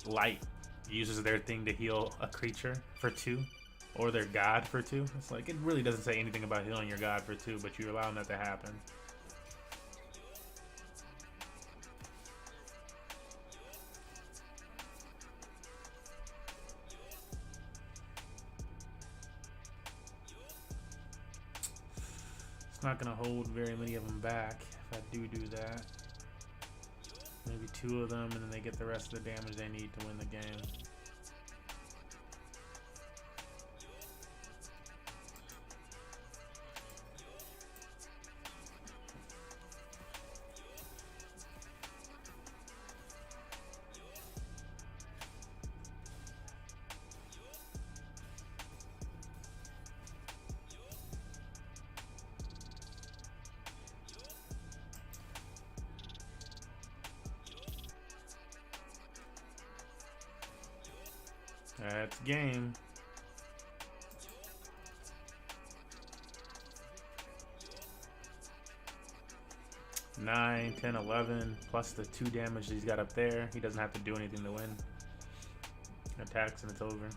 Speaker 1: Light uses their thing to heal a creature for 2, or their god for 2. It's like, it really doesn't say anything about healing your god for 2, but you're allowing that to happen. not gonna hold very many of them back if I do that. Maybe 2 of them, and then they get the rest of the damage they need to win the game. That's game. Nine, 10, 11, plus the 2 damage he's got up there. He doesn't have to do anything to win. Attacks and it's over.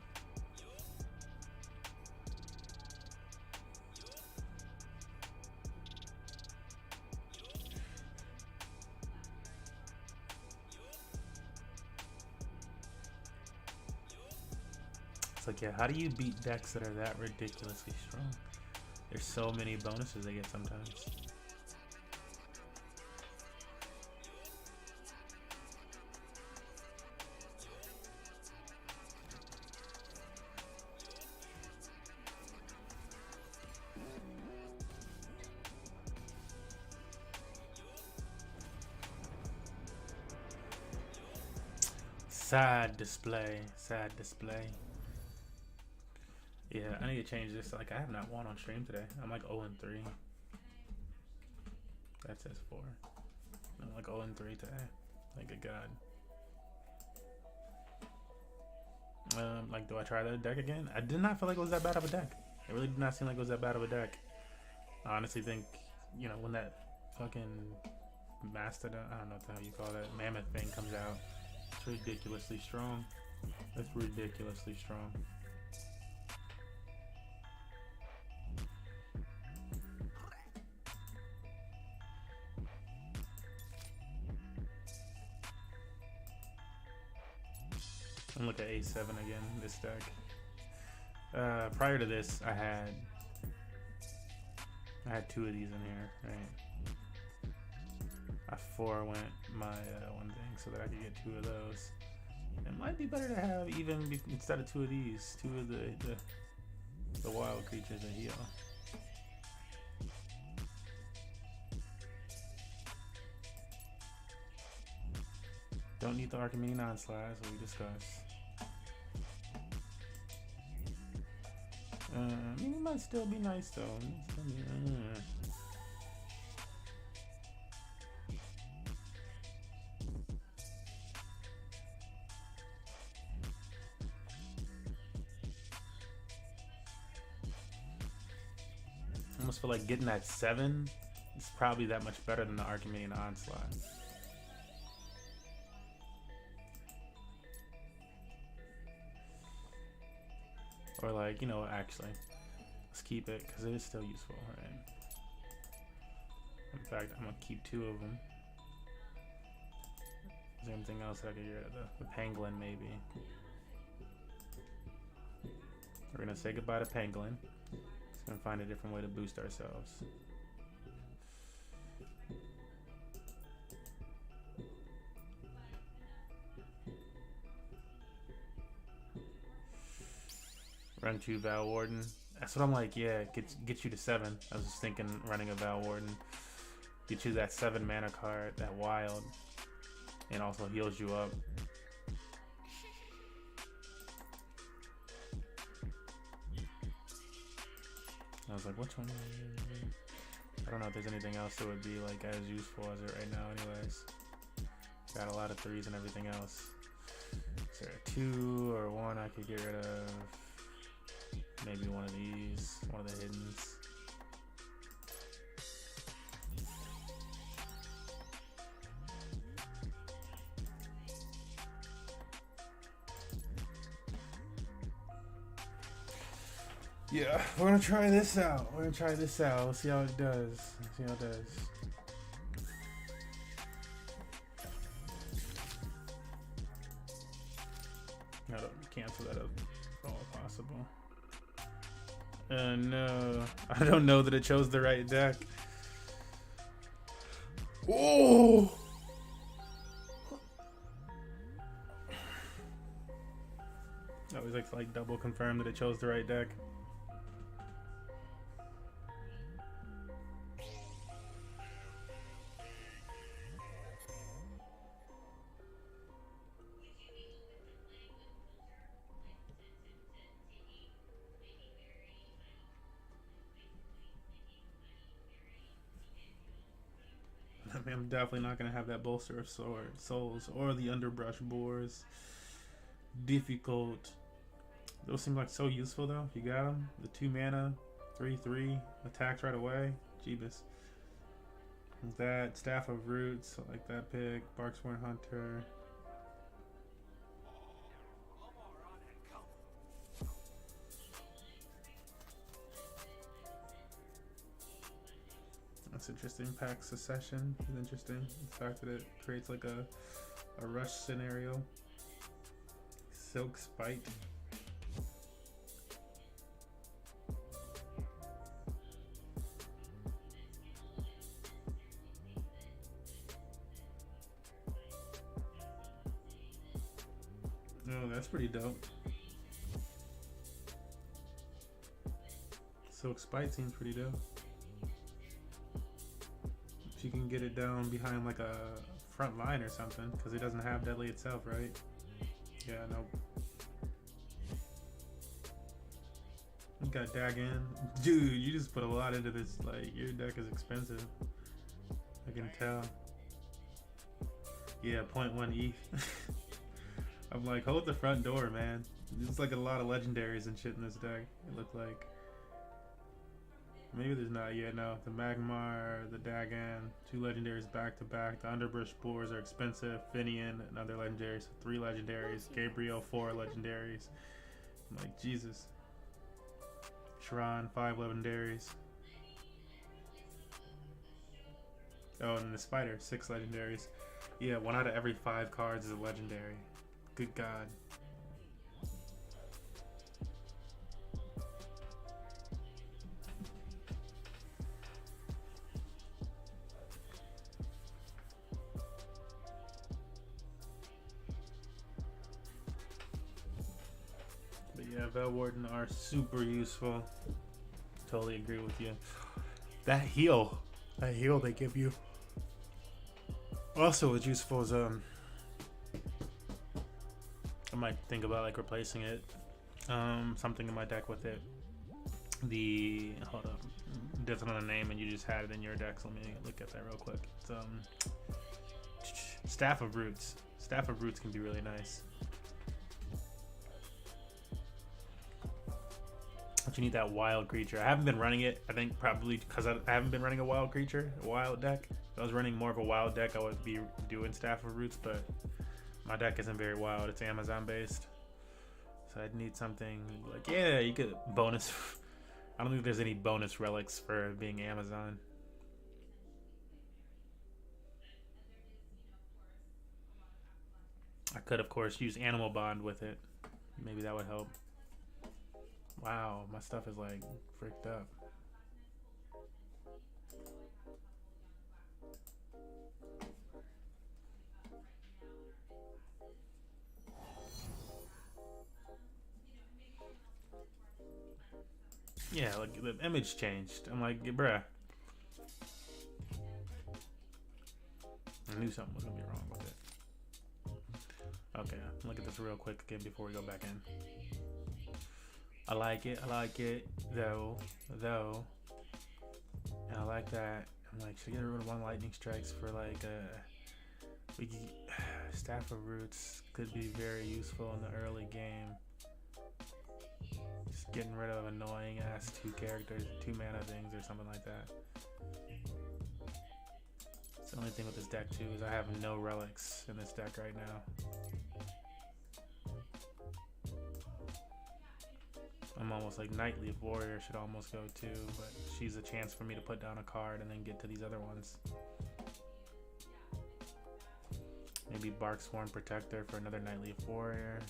Speaker 1: Like, yeah, how do you beat decks that are that ridiculously strong? There's so many bonuses they get sometimes. Sad display, sad display. Yeah, I need to change this. Like, I have not won on stream today. I'm like 0-3. That says 4. I'm like 0-3 today. Like a god. Like, do I try that deck again? I did not feel like it was that bad of a deck. It really did not seem like it was that bad of a deck. I honestly think, you know, when that fucking mastodon, I don't know what the hell you call that, mammoth thing comes out, it's ridiculously strong. It's ridiculously strong. I'm looking at A7 again, this deck. Prior to this, I had 2 of these in here, right? I forewent my one thing so that I could get 2 of those. It might be better to have, even instead of 2 of these, 2 of the wild creatures that heal. Don't need the Archimedes non-slide, as we discussed. I mean, it might still be nice though. I almost feel like getting that 7 is probably that much better than the Archimedes onslaught. Or like, you know, actually, let's keep it because it is still useful, right? In fact, I'm gonna keep 2 of them. Is there anything else that I could get rid of? The pangolin, maybe. We're gonna say goodbye to pangolin. Just gonna find a different way to boost ourselves. Run 2 Val Warden. That's what I'm like, yeah, get you to 7. I was just thinking running a Val Warden. Get you that 7 mana card, that wild. And also heals you up. I was like, which one? I don't know if there's anything else that would be like as useful as it right now anyways. Got a lot of 3s and everything else. Is there a 2 or 1 I could get rid of? Maybe one of these, one of the hiddens. Yeah, we're gonna try this out. We're gonna try this out. We'll see how it does. Let's see how it does. How do we cancel that up if all possible? No, I don't know that it chose the right deck. Oh! I always like to double confirm that it chose the right deck. I mean, I'm definitely not going to have that bolster of souls or the underbrush boars. Difficult. Those seem like so useful though. If you got them, the 2 mana, 3/3 attacks right away. Jeebus. That Staff of Roots, I like that pick. Barksworn Hunter. That's interesting. Pack Secession is interesting. The fact that it creates like a rush scenario. Silk Spite. Oh, that's pretty dope. Silk Spite seems pretty dope. If you can get it down behind like a front line or something, because it doesn't have Deadly itself, right? Yeah, no. You got Dagon. Dude, you just put a lot into this. Like, your deck is expensive. I can tell. Yeah, 0.1 ETH. I'm like, hold the front door, man. There's like a lot of legendaries and shit in this deck. It looked like. Maybe there's not yet. No, the Magmar, the Dagon, 2 legendaries back to back. The Underbrush Boars are expensive. Finian, another legendary, so 3 legendaries. Gabriel, 4 legendaries. I'm like, Jesus. Shran, 5 legendaries. Oh, and the Spider, 6 legendaries. Yeah, 1 out of every 5 cards is a legendary. Good God. But yeah, Velwarden are super useful. Totally agree with you. That heal they give you. Also, what's useful is I might think about like replacing it. Something in my deck with it. Hold up, it doesn't have a name, and you just had it in your deck. So let me look at that real quick. It's Staff of Roots. Staff of Roots can be really nice. But you need that wild creature. I haven't been running it. I think probably because I haven't been running a wild creature, a wild deck. If I was running more of a wild deck, I would be doing Staff of Roots, but my deck isn't very wild. It's Amazon based. So I'd need something like, yeah, you could bonus. I don't think there's any bonus relics for being Amazon. I could, of course, use Animal Bond with it. Maybe that would help. Wow, my stuff is like freaked up. Yeah, like the image changed. I'm like, bruh. I knew something was gonna be wrong with it. Okay, look at this real quick again before we go back in. I like it, though. And I like that. I'm like, should I get rid of 1 lightning strikes for like Staff of Roots could be very useful in the early game. Just getting rid of annoying ass 2 characters, 2 mana things or something like that. It's the only thing with this deck too is I have no relics in this deck right now. I'm almost like Knightly Warrior should almost go too, but she's a chance for me to put down a card and then get to these other ones. Maybe Barksworn Protector for another Knightly Warrior.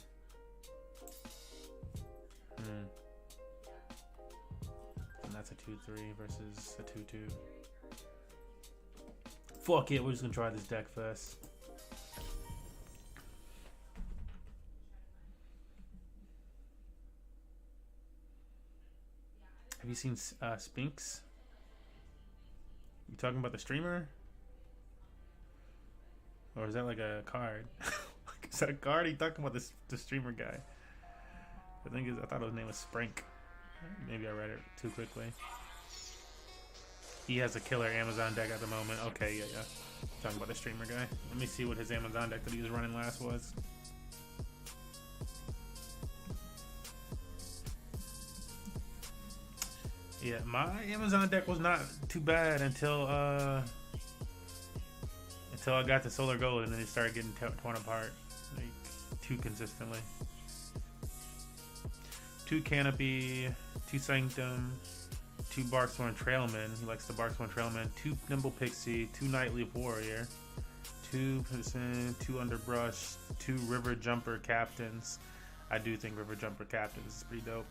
Speaker 1: And that's a 2/3 versus a 2/2. Fuck it, we're just gonna try this deck first. Have you seen Spinks? You talking about the streamer? Or is that like a card? Is that a card? Are you talking about the streamer guy? I thought his name was Sprank. Maybe I read it too quickly. He has a killer Amazon deck at the moment. Okay, yeah. Talking about the streamer guy. Let me see what his Amazon deck that he was running last was. Yeah, my Amazon deck was not too bad until I got to Solar Gold, and then it started getting torn apart like too consistently. 2 Canopy, 2 Sanctum, 2 Barksworn Trailman. He likes the Barksworn Trailman. 2 Nimble Pixie, 2 Nightleaf Warrior, 2 Person, 2 Underbrush, 2 River Jumper Captains. I do think River Jumper Captains is pretty dope.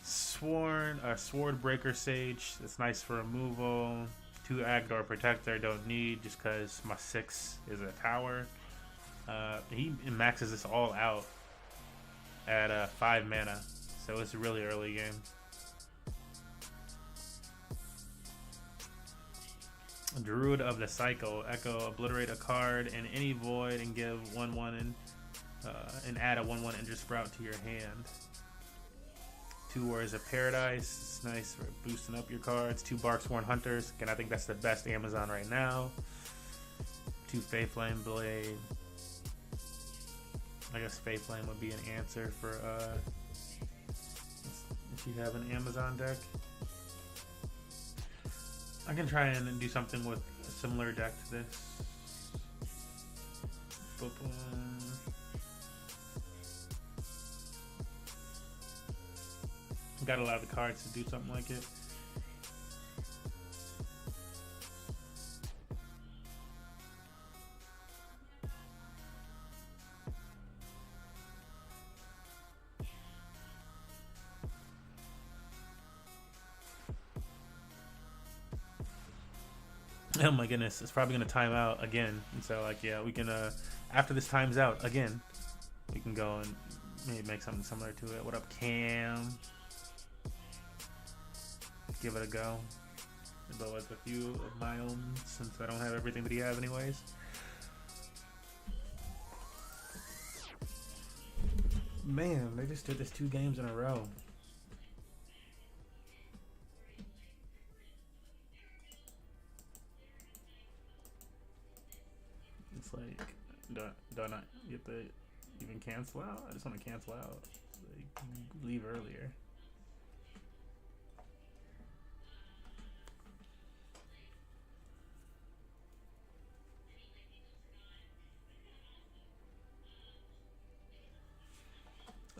Speaker 1: Sword Breaker Sage. That's nice for removal. 2 Agdor Protector. Don't need just because my 6 is a tower. He maxes this all out at 5 mana, so it's a really early game. Druid of the Cycle. Echo, obliterate a card in any void and give 1/1 and add a 1/1 Ender Sprout to your hand. 2 Warriors of Paradise. It's nice for boosting up your cards. 2 Barksworn Hunters. Again, I think that's the best Amazon right now. 2 Faithflame Blade. I guess Faithflame would be an answer for if you have an Amazon deck. I can try and do something with a similar deck to this. Got a lot of the cards to do something like it. Oh my goodness, it's probably gonna time out again. And so like, yeah, we can after this times out again, we can go and maybe make something similar to it. What up, Cam? Give it a go. Though with a few of my own, since I don't have everything that he has anyways. Man, they just did this 2 games in a row. It's like, do I not get the even cancel out? I just want to cancel out. Like, leave earlier.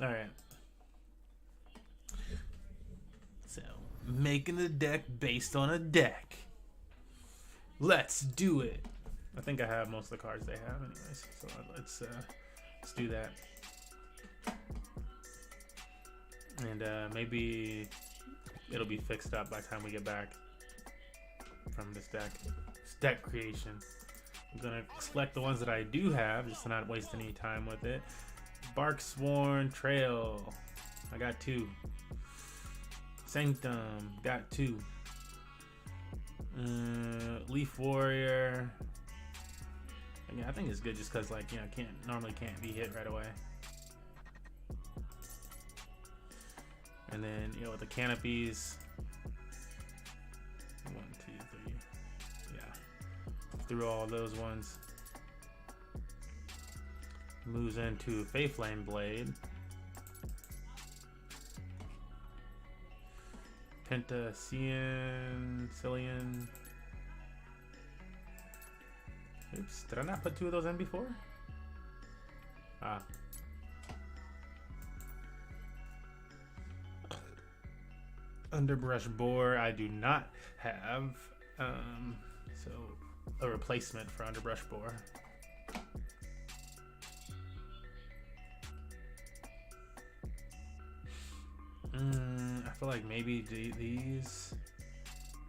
Speaker 1: Alright. So, making a deck based on a deck. Let's do it. I think I have most of the cards they have anyways. So let's do that. And maybe it'll be fixed up by the time we get back from this deck. It's deck creation. I'm gonna select the ones that I do have just to not waste any time with it. Barksworn Trail. I got 2. Sanctum. Got 2. Leaf Warrior. Yeah, I think it's good just because, like, you know, can't be hit right away. And then, you know, with the canopies. 1, 2, 3. Yeah. Through all those ones. Moves into Faithflame Blade. Cillian. Oops, did I not put 2 of those in before? Ah. Underbrush Boar, I do not have. So a replacement for Underbrush Boar. I feel like maybe these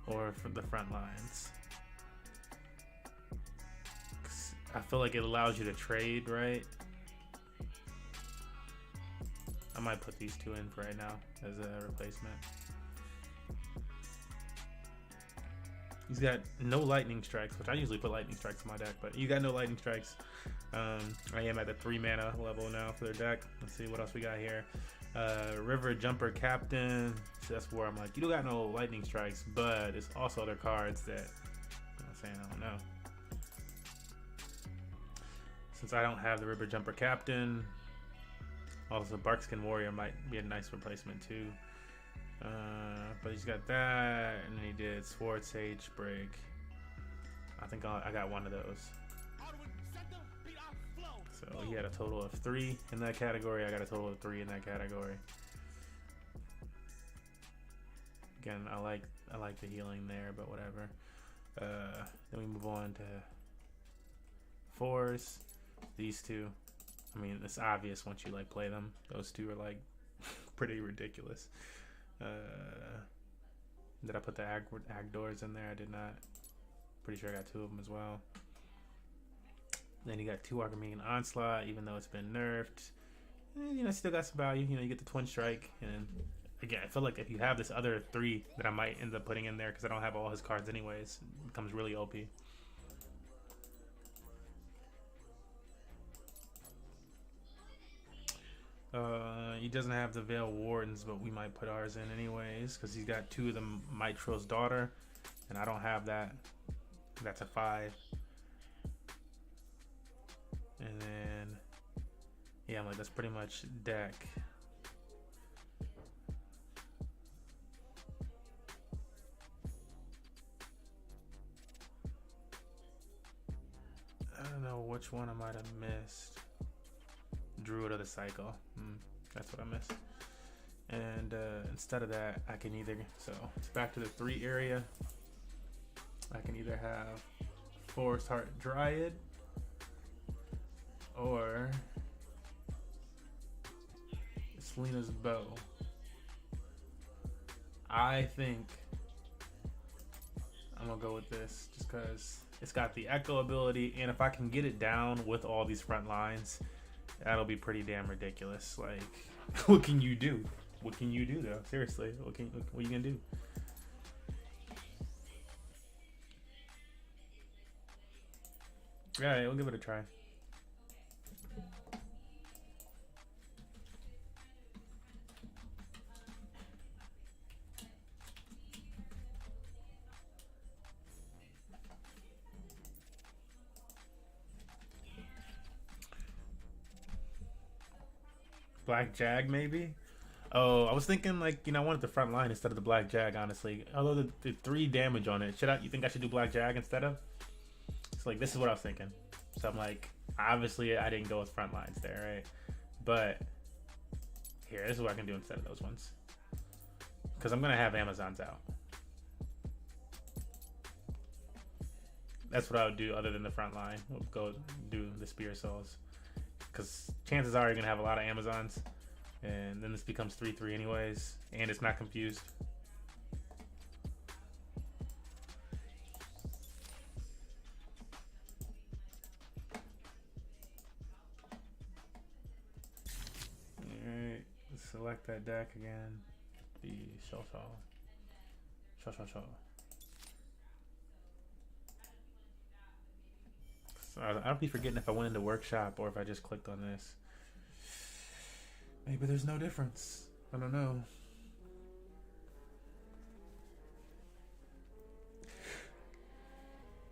Speaker 1: or for the front lines. I feel like it allows you to trade, right? I might put these two in for right now as a replacement. He's got no lightning strikes, which I usually put lightning strikes in my deck, but you got no lightning strikes. I am at the 3 mana level now for their deck. Let's see what else we got here. River Jumper Captain. So that's where I'm like, you don't got no lightning strikes, but it's also other cards that, you know what I'm saying, I don't know. Since I don't have the River Jumper Captain, also Barkskin Warrior might be a nice replacement too. But he's got that, and then he did Sword Sage Break. I think I got one of those. So he had a total of 3 in that category. I got a total of 3 in that category. Again, I like the healing there, but whatever. Then we move on to 4s. These two. I mean, it's obvious once you like play them. Those two are like pretty ridiculous. Did I put the Agdors in there? I did not. Pretty sure I got 2 of them as well. Then you got 2 Archimedean Onslaught, even though it's been nerfed. You know, still got some value. You know, you get the Twin Strike. And again, I feel like if you have this other 3 that I might end up putting in there because I don't have all his cards anyways, it becomes really OP. He doesn't have the Veil Wardens, but we might put ours in anyways because he's got 2 of them Mitro's Daughter, and I don't have that. That's a 5. And then, yeah, I'm like, that's pretty much deck. I don't know which one I might have missed. Druid of the Cycle. That's what I missed. And instead of that, I can either, so it's back to the 3 area. I can either have Forest Heart Dryad or Selena's Bow. I think I'm gonna go with this just because it's got the echo ability, and if I can get it down with all these front lines, that'll be pretty damn ridiculous. Like, what can you do? What can you do though? Seriously, what are you gonna do? All right, we'll give it a try. Black Jag, maybe? Oh, I was thinking, like, you know, I wanted the front line instead of the Black Jag, honestly. Although the 3 damage on it, you think I should do Black Jag instead of? It's like, this is what I was thinking. So I'm like, obviously I didn't go with front lines there, right? But here, this is what I can do instead of those ones. Because I'm going to have Amazons out. That's what I would do other than the front line. We'll go do the Spear Souls. Because chances are you're going to have a lot of Amazons. And then this becomes 3-3 anyways. And it's not confused. Alright. Let's select that deck again. The Shaw. I'll be forgetting if I went into workshop or if I just clicked on this. Maybe there's no difference. I don't know.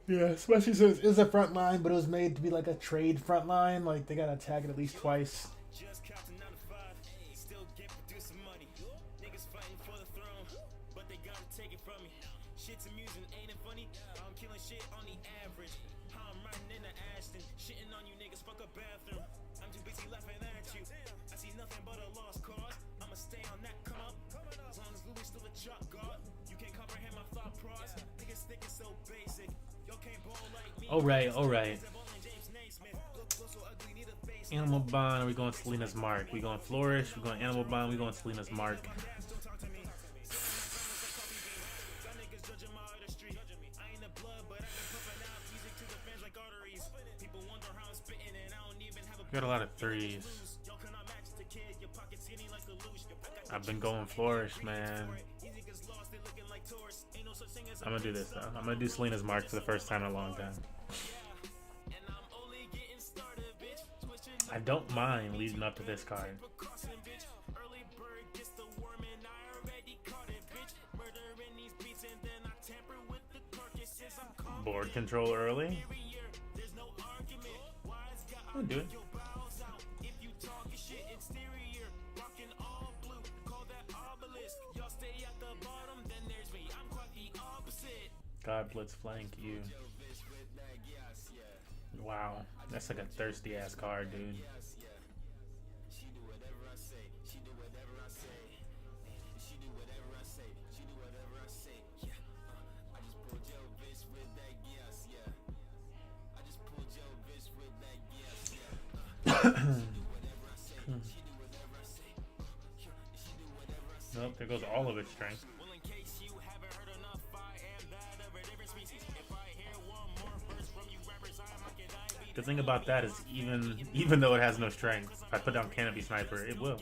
Speaker 1: Yeah, especially since it's a front line, but it was made to be like a trade front line. Like, they gotta attack it at least twice. Shit's amusing, ain't it funny? I'm killing shit on the average. How I'm riding in the Ashton, shitting on you niggas, fuck a bathroom. I'm too busy laughing at you. I see nothing but a lost cause. I'ma stay on that come up. As long as Louis still a chalk guard, you can't comprehend my thought process. Niggas think it's so basic. Y'all can't ball like me. Alright. Animal Bond, are we going Selena's Mark? We going Flourish, we going Animal Bond, we going Selena's Mark. People want Got a lot of threes. I've been going flourish, man. I'm gonna do this though. I'm gonna do Selena's mark for the first time in a long time. I don't mind leading up to this card. Board control early. I'll do it. God blitz flank you. Wow, that's like a thirsty ass card, dude. Nope, there goes all of its strength. The thing about that is even though it has no strength, if I put down Canopy Sniper, it will.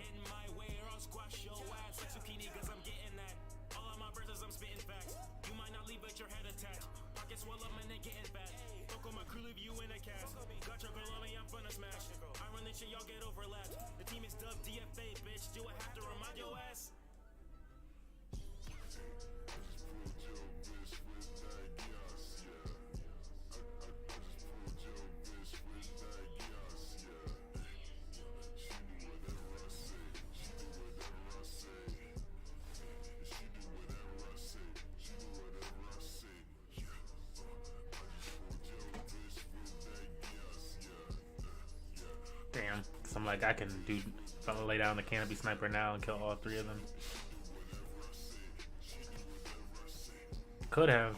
Speaker 1: Damn, because I'm like, I can do, if I lay down the Canopy Sniper now and kill all three of them. Could have.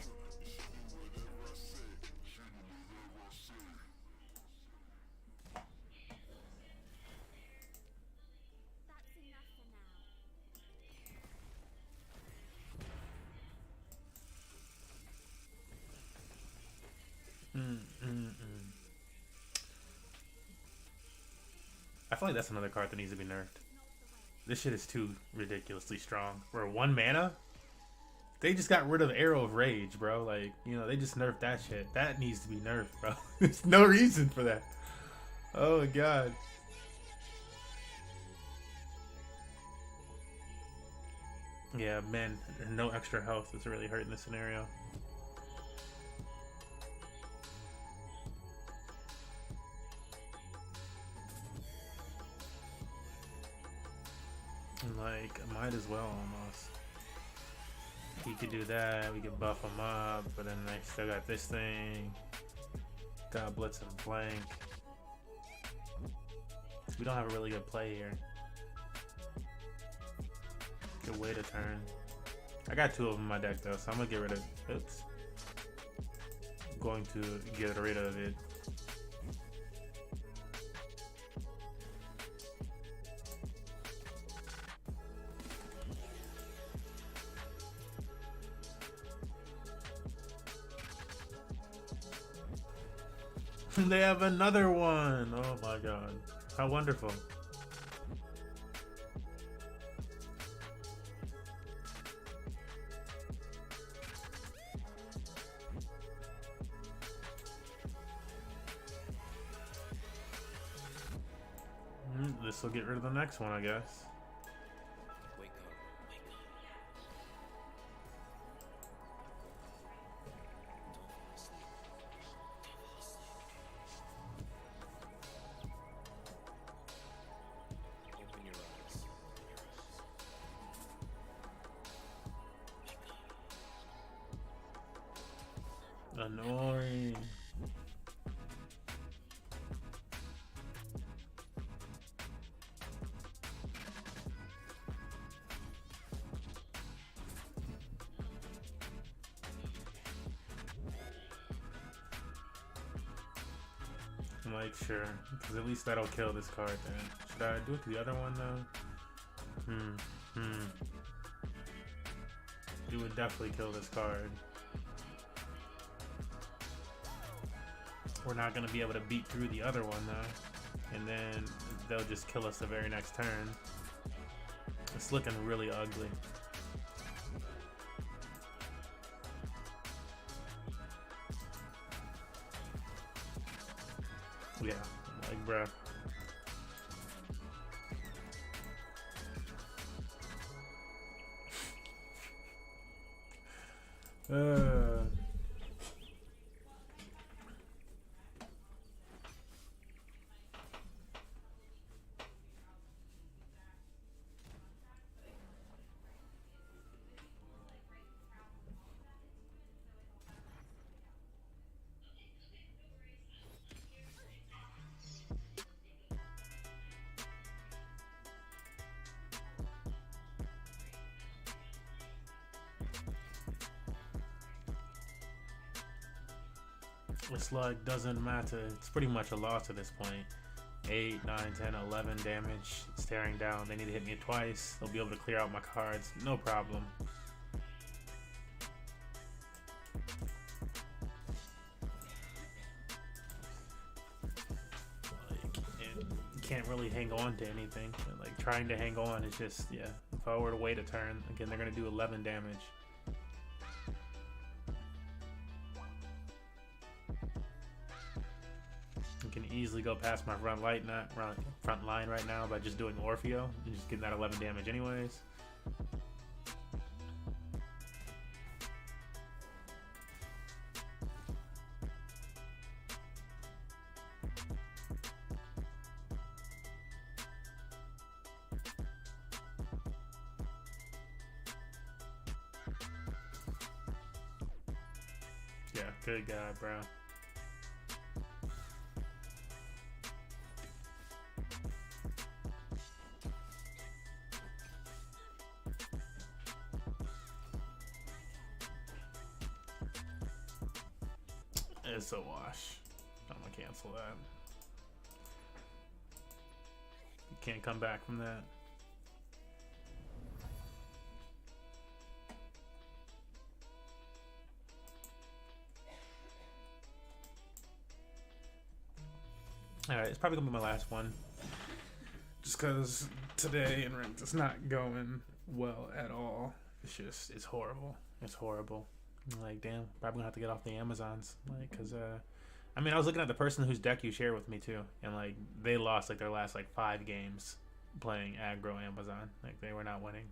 Speaker 1: I feel like that's another card that needs to be nerfed. This shit is too ridiculously strong. For 1 mana, they just got rid of Arrow of Rage, bro. Like, you know, they just nerfed that shit. That needs to be nerfed, bro. There's no reason for that. Oh my god. Yeah, man, no extra health is really hurting this scenario. Like, might as well almost. He could do that, we could buff him up, but then I still got this thing. Got blitz and flank. We don't have a really good play here. Good way to turn. I got 2 of them in my deck though, so I'm gonna get rid of it. Oops. I'm going to get rid of it. They have another one. Oh my god. How wonderful. This will get rid of the next one, I guess. Annoying. I'm like, sure, because at least that'll kill this card then. Should I do it to the other one though? It would definitely kill this card. We're not going to be able to beat through the other one though. and then they'll just kill us the very next turn. It's looking really ugly. Yeah, like, bruh. It's like, doesn't matter. It's pretty much a loss at this point. 8, 9, 10, 11 damage. It's tearing down. They need to hit me twice. They'll be able to clear out my cards. No problem. Like, you can't really hang on to anything. Like, trying to hang on is just, yeah. If I were to wait a turn, again, they're going to do 11 damage. Can easily go past my front line right now by just doing Orfeo and just getting that 11 damage anyways. Yeah, good guy, bro. It's a wash. I'm gonna cancel that. You can't come back from that. Alright, it's probably gonna be my last one. Just because today in ranked it's not going well at all. It's horrible. It's horrible. Like, damn, probably gonna have to get off the Amazons. Like, cause I mean, I was looking at the person whose deck you share with me too, and like they lost like their last like 5 games playing aggro Amazon. Like, they were not winning.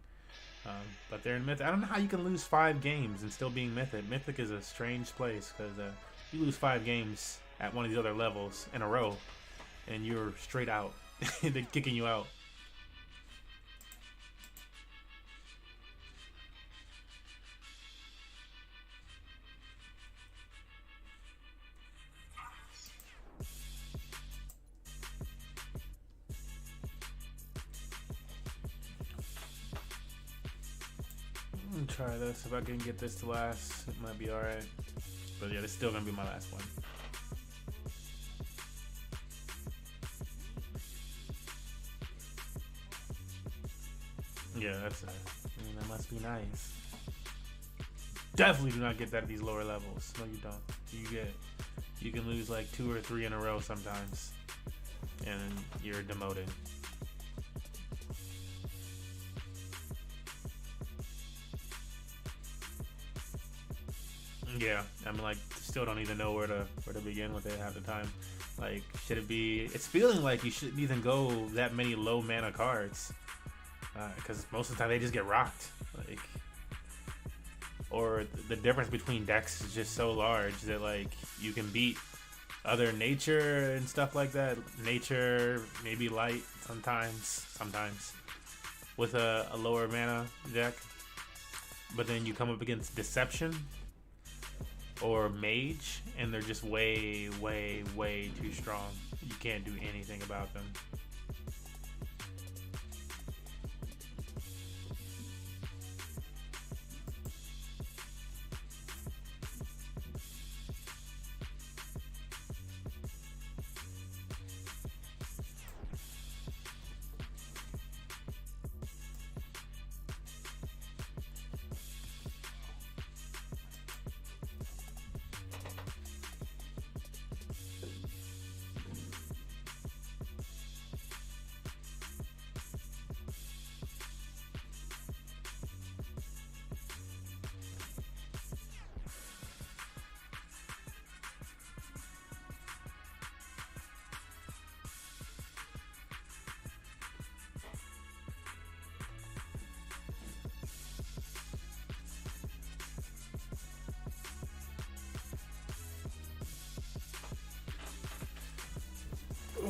Speaker 1: But they're in Mythic. I don't know how you can lose 5 games and still being Mythic. Mythic is a strange place because you lose 5 games at one of these other levels in a row, and you're straight out. They're kicking you out. Try this. If I can get this to last, it might be alright. But yeah, it's still gonna be my last one. Yeah, that's it. I mean, that must be nice. Definitely do not get that at these lower levels. No, you don't. You can lose like 2 or 3 in a row sometimes, and you're demoted. Yeah, I'm like, still don't even know where to begin with it half the time. Like, should it be? It's feeling like you shouldn't even go that many low mana cards, because most of the time they just get rocked. Like, or the difference between decks is just so large that like you can beat other nature and stuff like that. Nature, maybe light sometimes with a lower mana deck, but then you come up against deception or mage, and they're just way too strong. You can't do anything about them.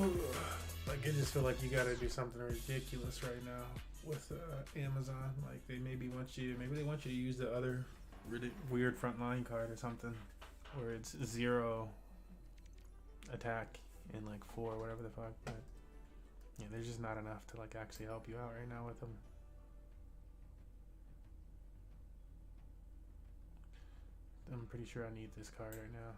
Speaker 1: Like, I just feel like you gotta do something ridiculous right now with Amazon. Like, maybe they want you to use the other really weird frontline card or something, where it's 0 attack and like 4, whatever the fuck. But yeah, there's just not enough to like actually help you out right now with them. I'm pretty sure I need this card right now.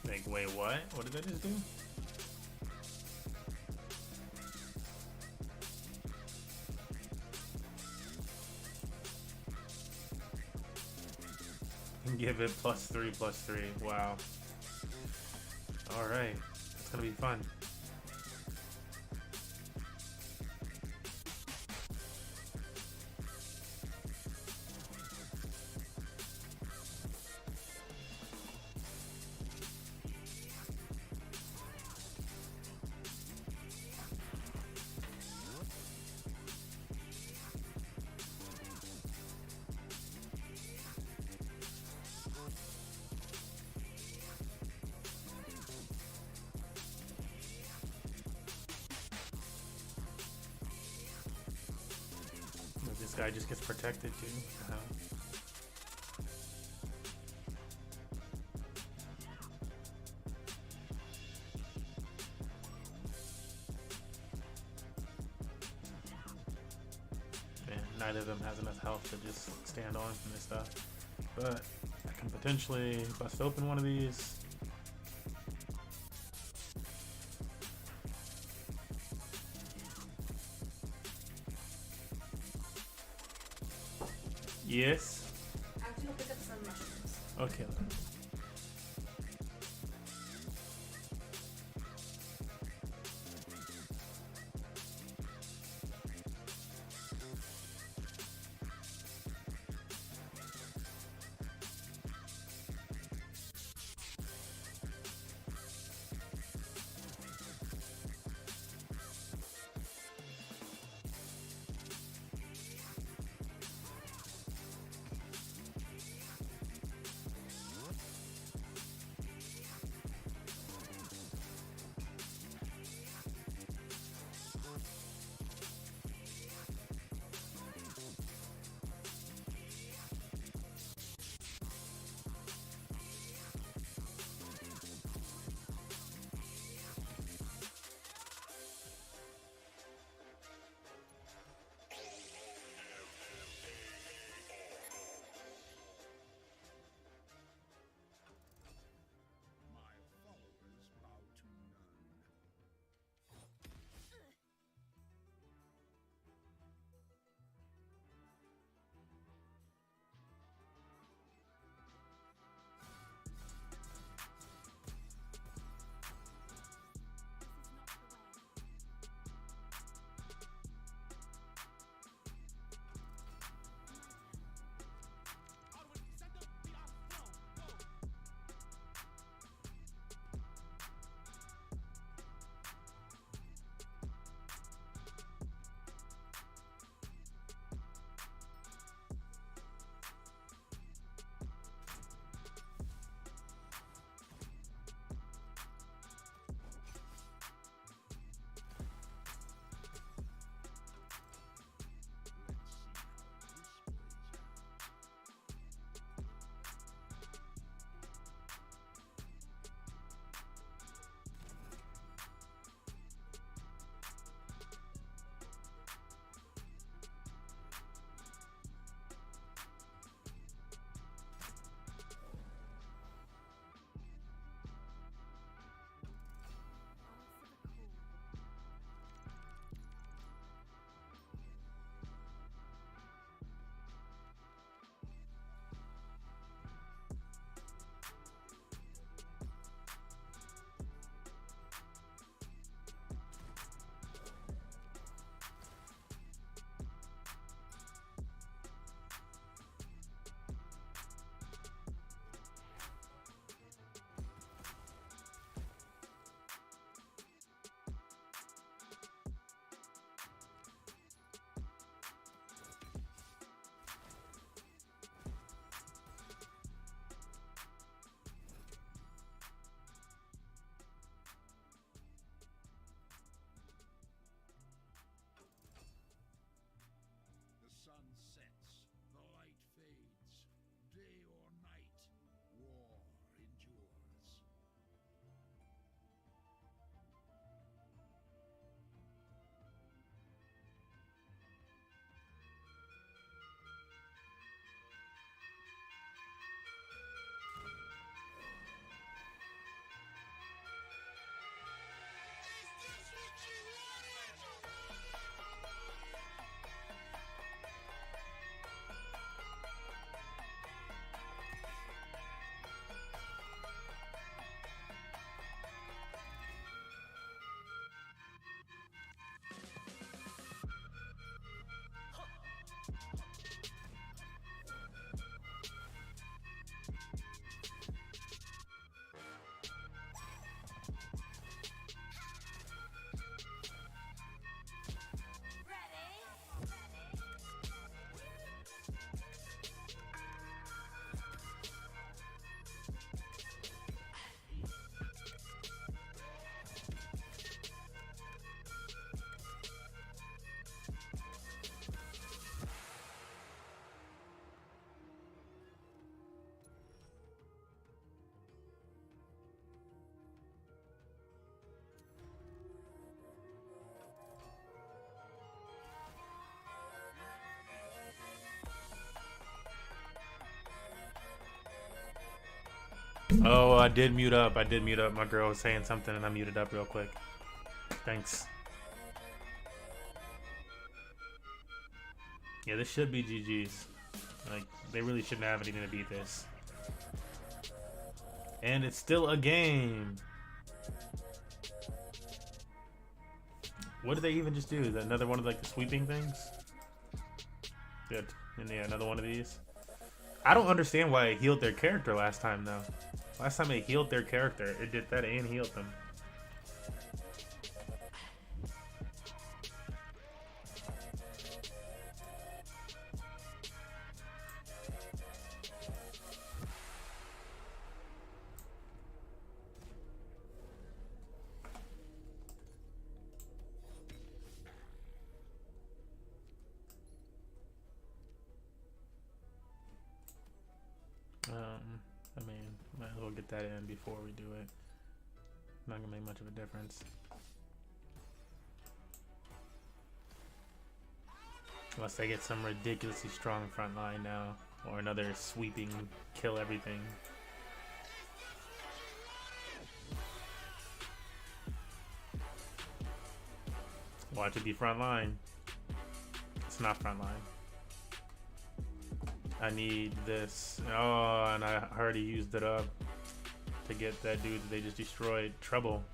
Speaker 1: Like, wait, what? What did I just do? Give it +3/+3. Wow. Alright. It's gonna be fun. This guy just gets protected too. And neither of them has enough health to just stand on from this stuff. But I can potentially bust open one of these. Yes.
Speaker 2: I have to go pick up some mushrooms.
Speaker 1: Okay. Oh, I did mute up. I did mute up. My girl was saying something and I muted up real quick. Thanks. Yeah, this should be GG's. Like, they really shouldn't have anything to beat this. And it's still a game. What did they even just do? Is that another one of like the sweeping things? Good. And yeah, another one of these. I don't understand why it healed their character last time though. Last time it healed their character, it did that and healed them. I mean, might as well get that in before we do it. Not gonna make much of a difference. Unless they get some ridiculously strong front line now. Or another sweeping kill everything. Watch it be front line. It's not front line. I need this. Oh, and I already used it up to get that dude that they just destroyed. Trouble.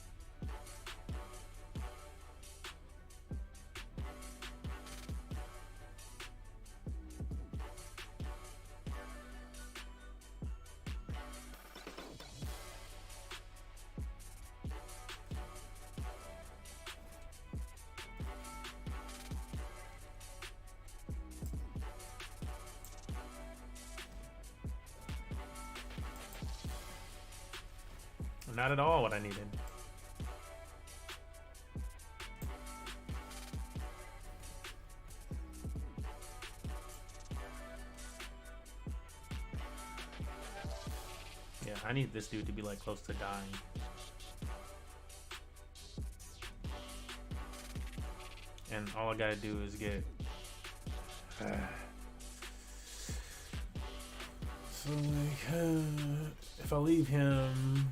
Speaker 1: Not at all what I needed. Yeah, I need this dude to be like close to dying. And all I gotta do is get so like if I leave him.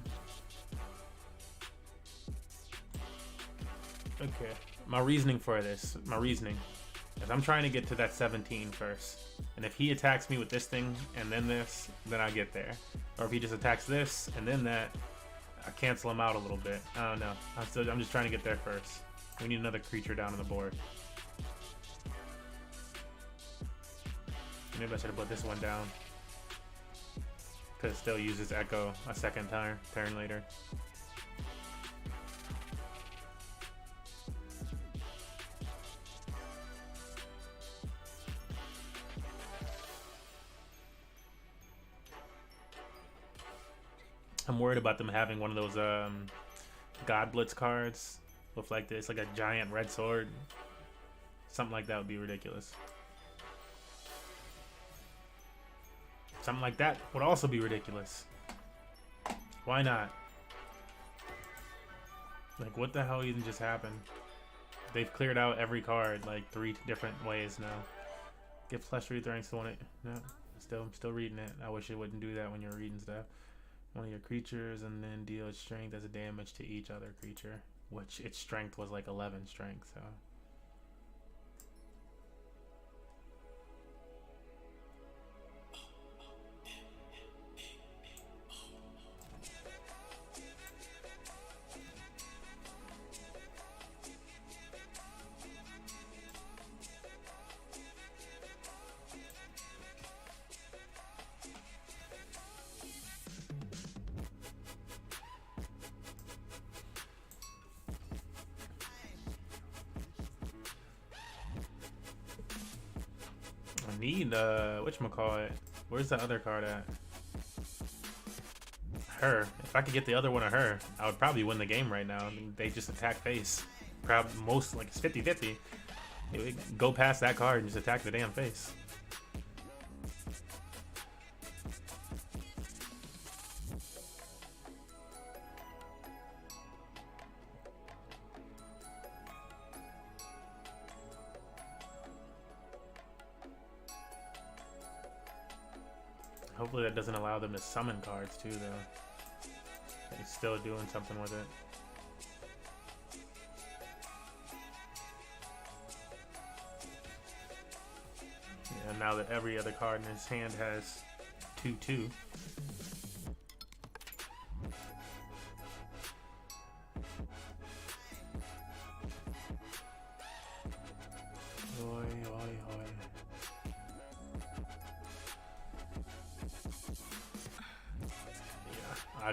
Speaker 1: Okay, my reasoning for this, is I'm trying to get to that 17 first. And if he attacks me with this thing and then this, then I get there. Or if he just attacks this and then that, I cancel him out a little bit. I don't know. I'm just trying to get there first. We need another creature down on the board. Maybe I should have put this one down. Because it still uses Echo a second turn later. I'm worried about them having one of those God Blitz cards with like this, like a giant red sword. Something like that would be ridiculous. Something like that would also be ridiculous. Why not? Like, what the hell even just happened? They've cleared out every card like 3 different ways now. Give flesh read ranks to one. No, I'm still reading it. I wish it wouldn't do that when you're reading stuff. One of your creatures, and then deal its strength as a damage to each other creature, which its strength was like 11 strength, so. I need whatchamacallit? Where's the other card at? Her. If I could get the other one of her, I would probably win the game right now. I mean, they just attack face. Probably most, like, it's 50-50. It would go past that card and just attack the damn face. Hopefully that doesn't allow them to summon cards too, though. He's still doing something with it. Yeah, now that every other card in his hand has 2/2.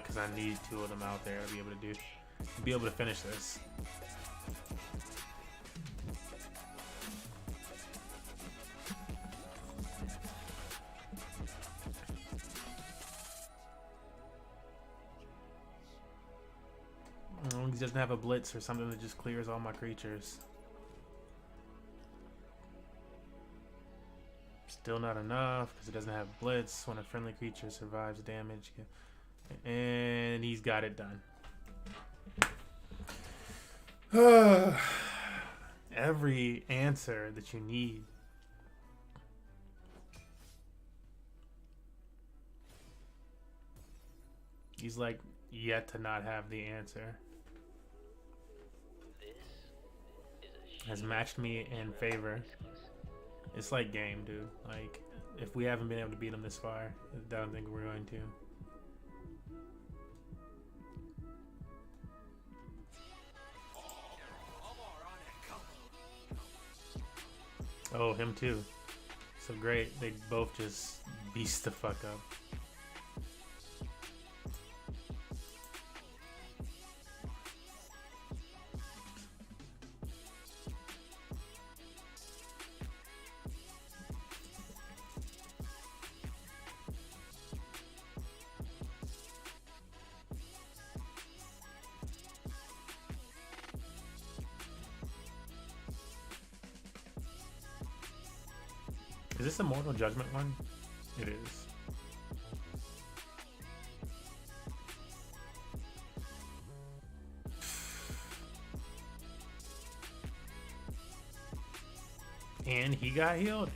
Speaker 1: Because I need 2 of them out there to be able to finish this. He doesn't have a blitz or something that just clears all my creatures. Still not enough because it doesn't have blitz. When a friendly creature survives damage. And he's got it done. Every answer that you need. He's like yet to not have the answer. Has matched me in favor. It's like game, dude. Like, if we haven't been able to beat him this far, I don't think we're going to. Oh, him too. So great. They both just beast the fuck up. Is this a Mortal Judgment one? It is. And he got healed?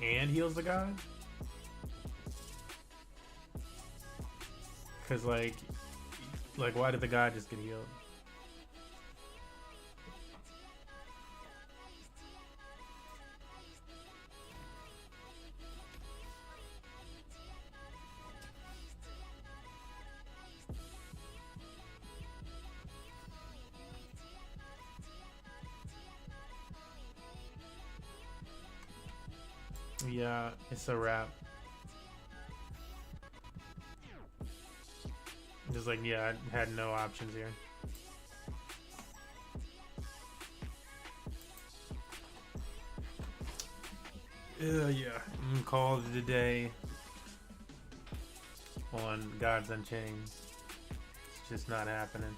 Speaker 1: And heals the god? Because, like, why did the god just get healed? Yeah, it's a wrap. Just like, yeah, I had no options here. Yeah, I'm gonna call it a day on Gods Unchained. It's just not happening.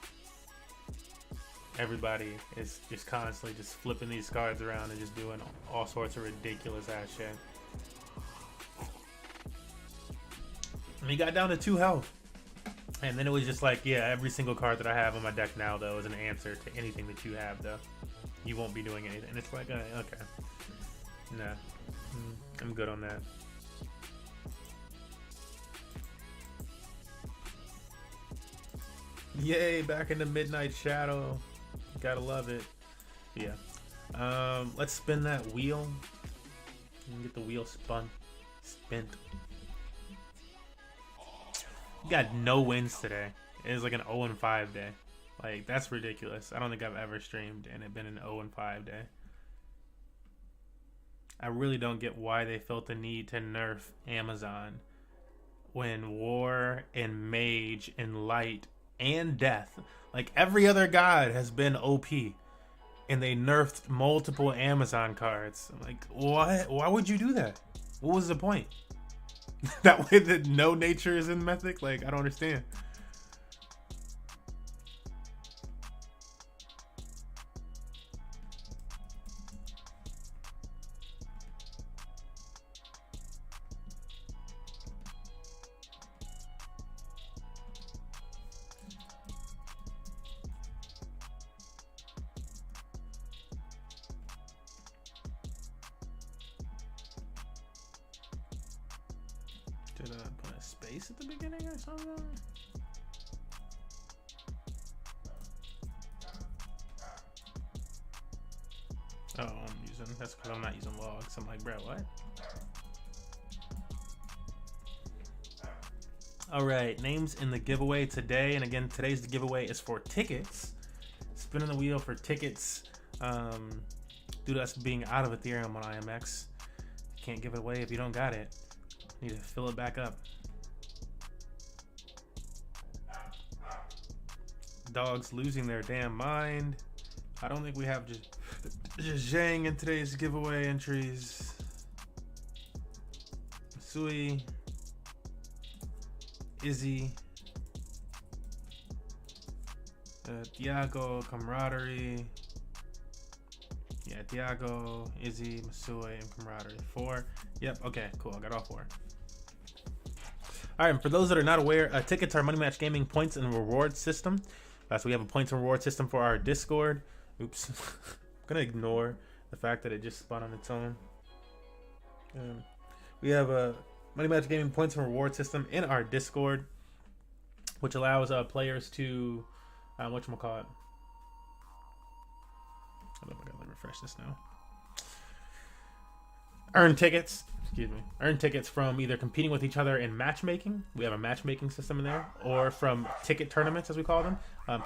Speaker 1: Everybody is just constantly just flipping these cards around and just doing all sorts of ridiculous ass shit. And he got down to 2 health. And then it was just like, yeah, every single card that I have on my deck now, though, is an answer to anything that you have, though. You won't be doing anything. And it's like, okay. Nah. I'm good on that. Yay, back in the Midnight Shadow. Gotta love it. Yeah. Let's spin that wheel. And get the wheel spent. Got no wins today. It was like an 0-5 day. Like, that's ridiculous. I don't think I've ever streamed and it been an 0-5 day. I really don't get why they felt the need to nerf Amazon when War and Mage and Light and Death, like every other god, has been OP, and they nerfed multiple Amazon cards. I'm like, what? Why would you do that? What was the point? That way that no nature is in Mythic? Like, I don't understand. Did I put a space at the beginning or something? using. That's because I'm not using logs. I'm like, bro, what? All right, names in the giveaway today. And again, today's giveaway is for tickets. Spinning the wheel for tickets. Due to us being out of Ethereum on IMX, you can't give it away if you don't got it. You need to fill it back up. Dogs losing their damn mind. I don't think we have just Zhang in today's giveaway entries. Sui, Izzy, Diago, Camaraderie. Yeah, Diago, Izzy, Masui, and Camaraderie. 4. Yep, okay, cool. I got all 4. All right, and for those that are not aware, tickets are Money Match Gaming points and reward system. So we have a points and reward system for our Discord. Oops. I'm going to ignore the fact that it just spun on its own. We have a Money Match Gaming points and reward system in our Discord, which allows players to, whatchamacallit. Hold on, I gotta refresh this now. Earn tickets. Excuse me. Earn tickets from either competing with each other in matchmaking. We have a matchmaking system in there, or from ticket tournaments, as we call them.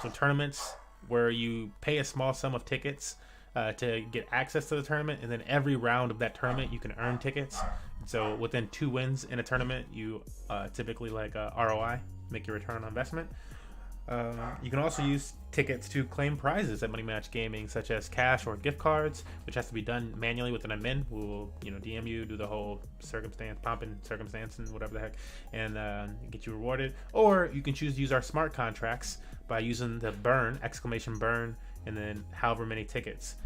Speaker 1: So tournaments where you pay a small sum of tickets to get access to the tournament, and then every round of that tournament you can earn tickets. So within 2 wins in a tournament, you typically like ROI, make your return on investment. You can also use tickets to claim prizes at Money Match Gaming, such as cash or gift cards, which has to be done manually with an admin. We will, DM you, do the whole pumping circumstance and whatever the heck, and get you rewarded. Or you can choose to use our smart contracts by using the burn, !burn, and then however many tickets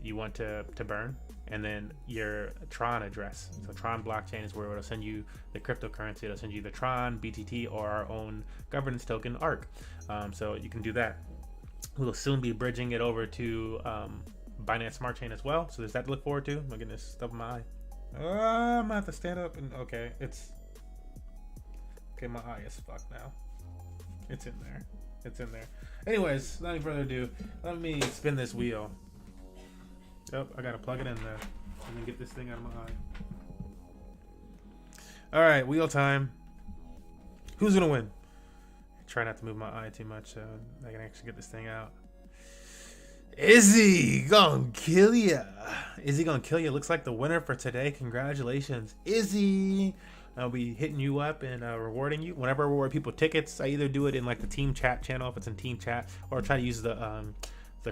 Speaker 1: you want to burn, and then your Tron address. So Tron blockchain is where it'll send you the cryptocurrency. It'll send you the Tron, BTT, or our own governance token, ARC. So you can do that. We'll soon be bridging it over to Binance Smart Chain as well. So there's that to look forward to. I'm getting this stuff in my eye. I'm gonna have to stand up and okay, my eye is fucked now. It's in there. Anyways, without any further ado, let me spin this wheel. Yep, I gotta plug it in there and then get this thing out of my eye. All right, wheel time. Who's gonna win? Try not to move my eye too much so I can actually get this thing out. Izzy gonna kill ya. Looks like the winner for today. Congratulations, Izzy. I'll be hitting you up and rewarding you. Whenever I reward people tickets, I either do it in like the team chat channel if it's in team chat, or try to use the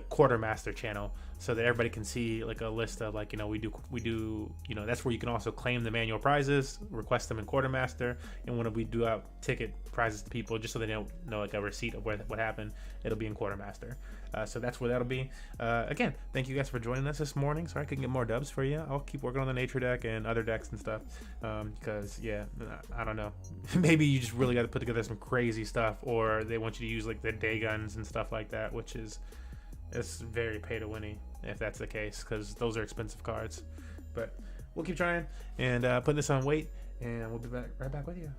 Speaker 1: quartermaster channel so that everybody can see like a list of like, we do that's where you can also claim the manual prizes, request them in quartermaster, and when we do out ticket prizes to people, just so they don't know like a receipt of what happened, it'll be in quartermaster. So that's where that'll be. Again, thank you guys for joining us this morning. Sorry I couldn't get more dubs for you. I'll keep working on the nature deck and other decks and stuff, because yeah, I don't know, maybe you just really got to put together some crazy stuff, or they want you to use like the day guns and stuff like that, which is, it's very pay to winning if that's the case, because those are expensive cards. But we'll keep trying and putting this on wait, and we'll be right back with you.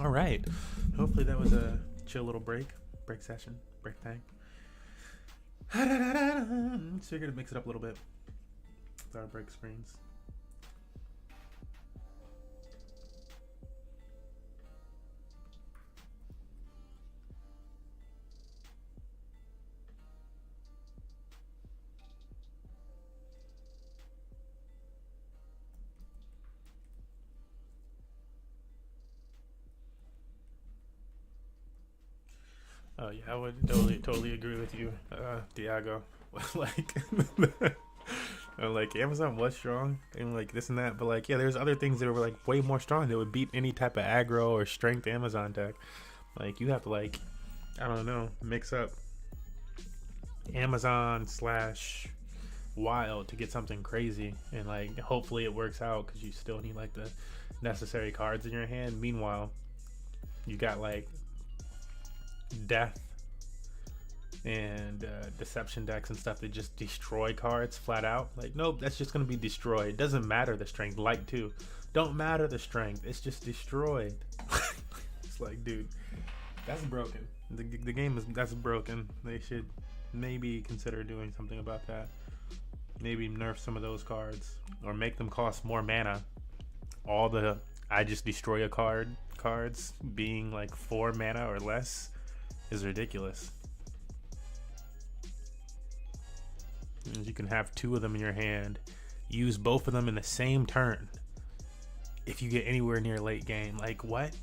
Speaker 1: All right. Hopefully that was a chill little break session, break thing. So you're gonna mix it up a little bit with our break screens. Oh yeah, I would totally agree with you, Diago. Like, like Amazon was strong and like this and that, but like yeah, there's other things that were like way more strong that would beat any type of aggro or strength Amazon deck. Like you have to like, I don't know, mix up Amazon / Wild to get something crazy, and like hopefully it works out because you still need like the necessary cards in your hand. Meanwhile, you got like death and deception decks and stuff that just destroy cards flat out. Like nope, that's just gonna be destroyed. It doesn't matter the strength. Light too don't matter the strength, it's just destroyed. It's like, dude, that's broken. The game that's broken. They should maybe consider doing something about that. Maybe nerf some of those cards or make them cost more mana. All the I just destroy a card cards being like 4 mana or less is ridiculous. And you can have 2 of them in your hand, use both of them in the same turn if you get anywhere near late game. Like what?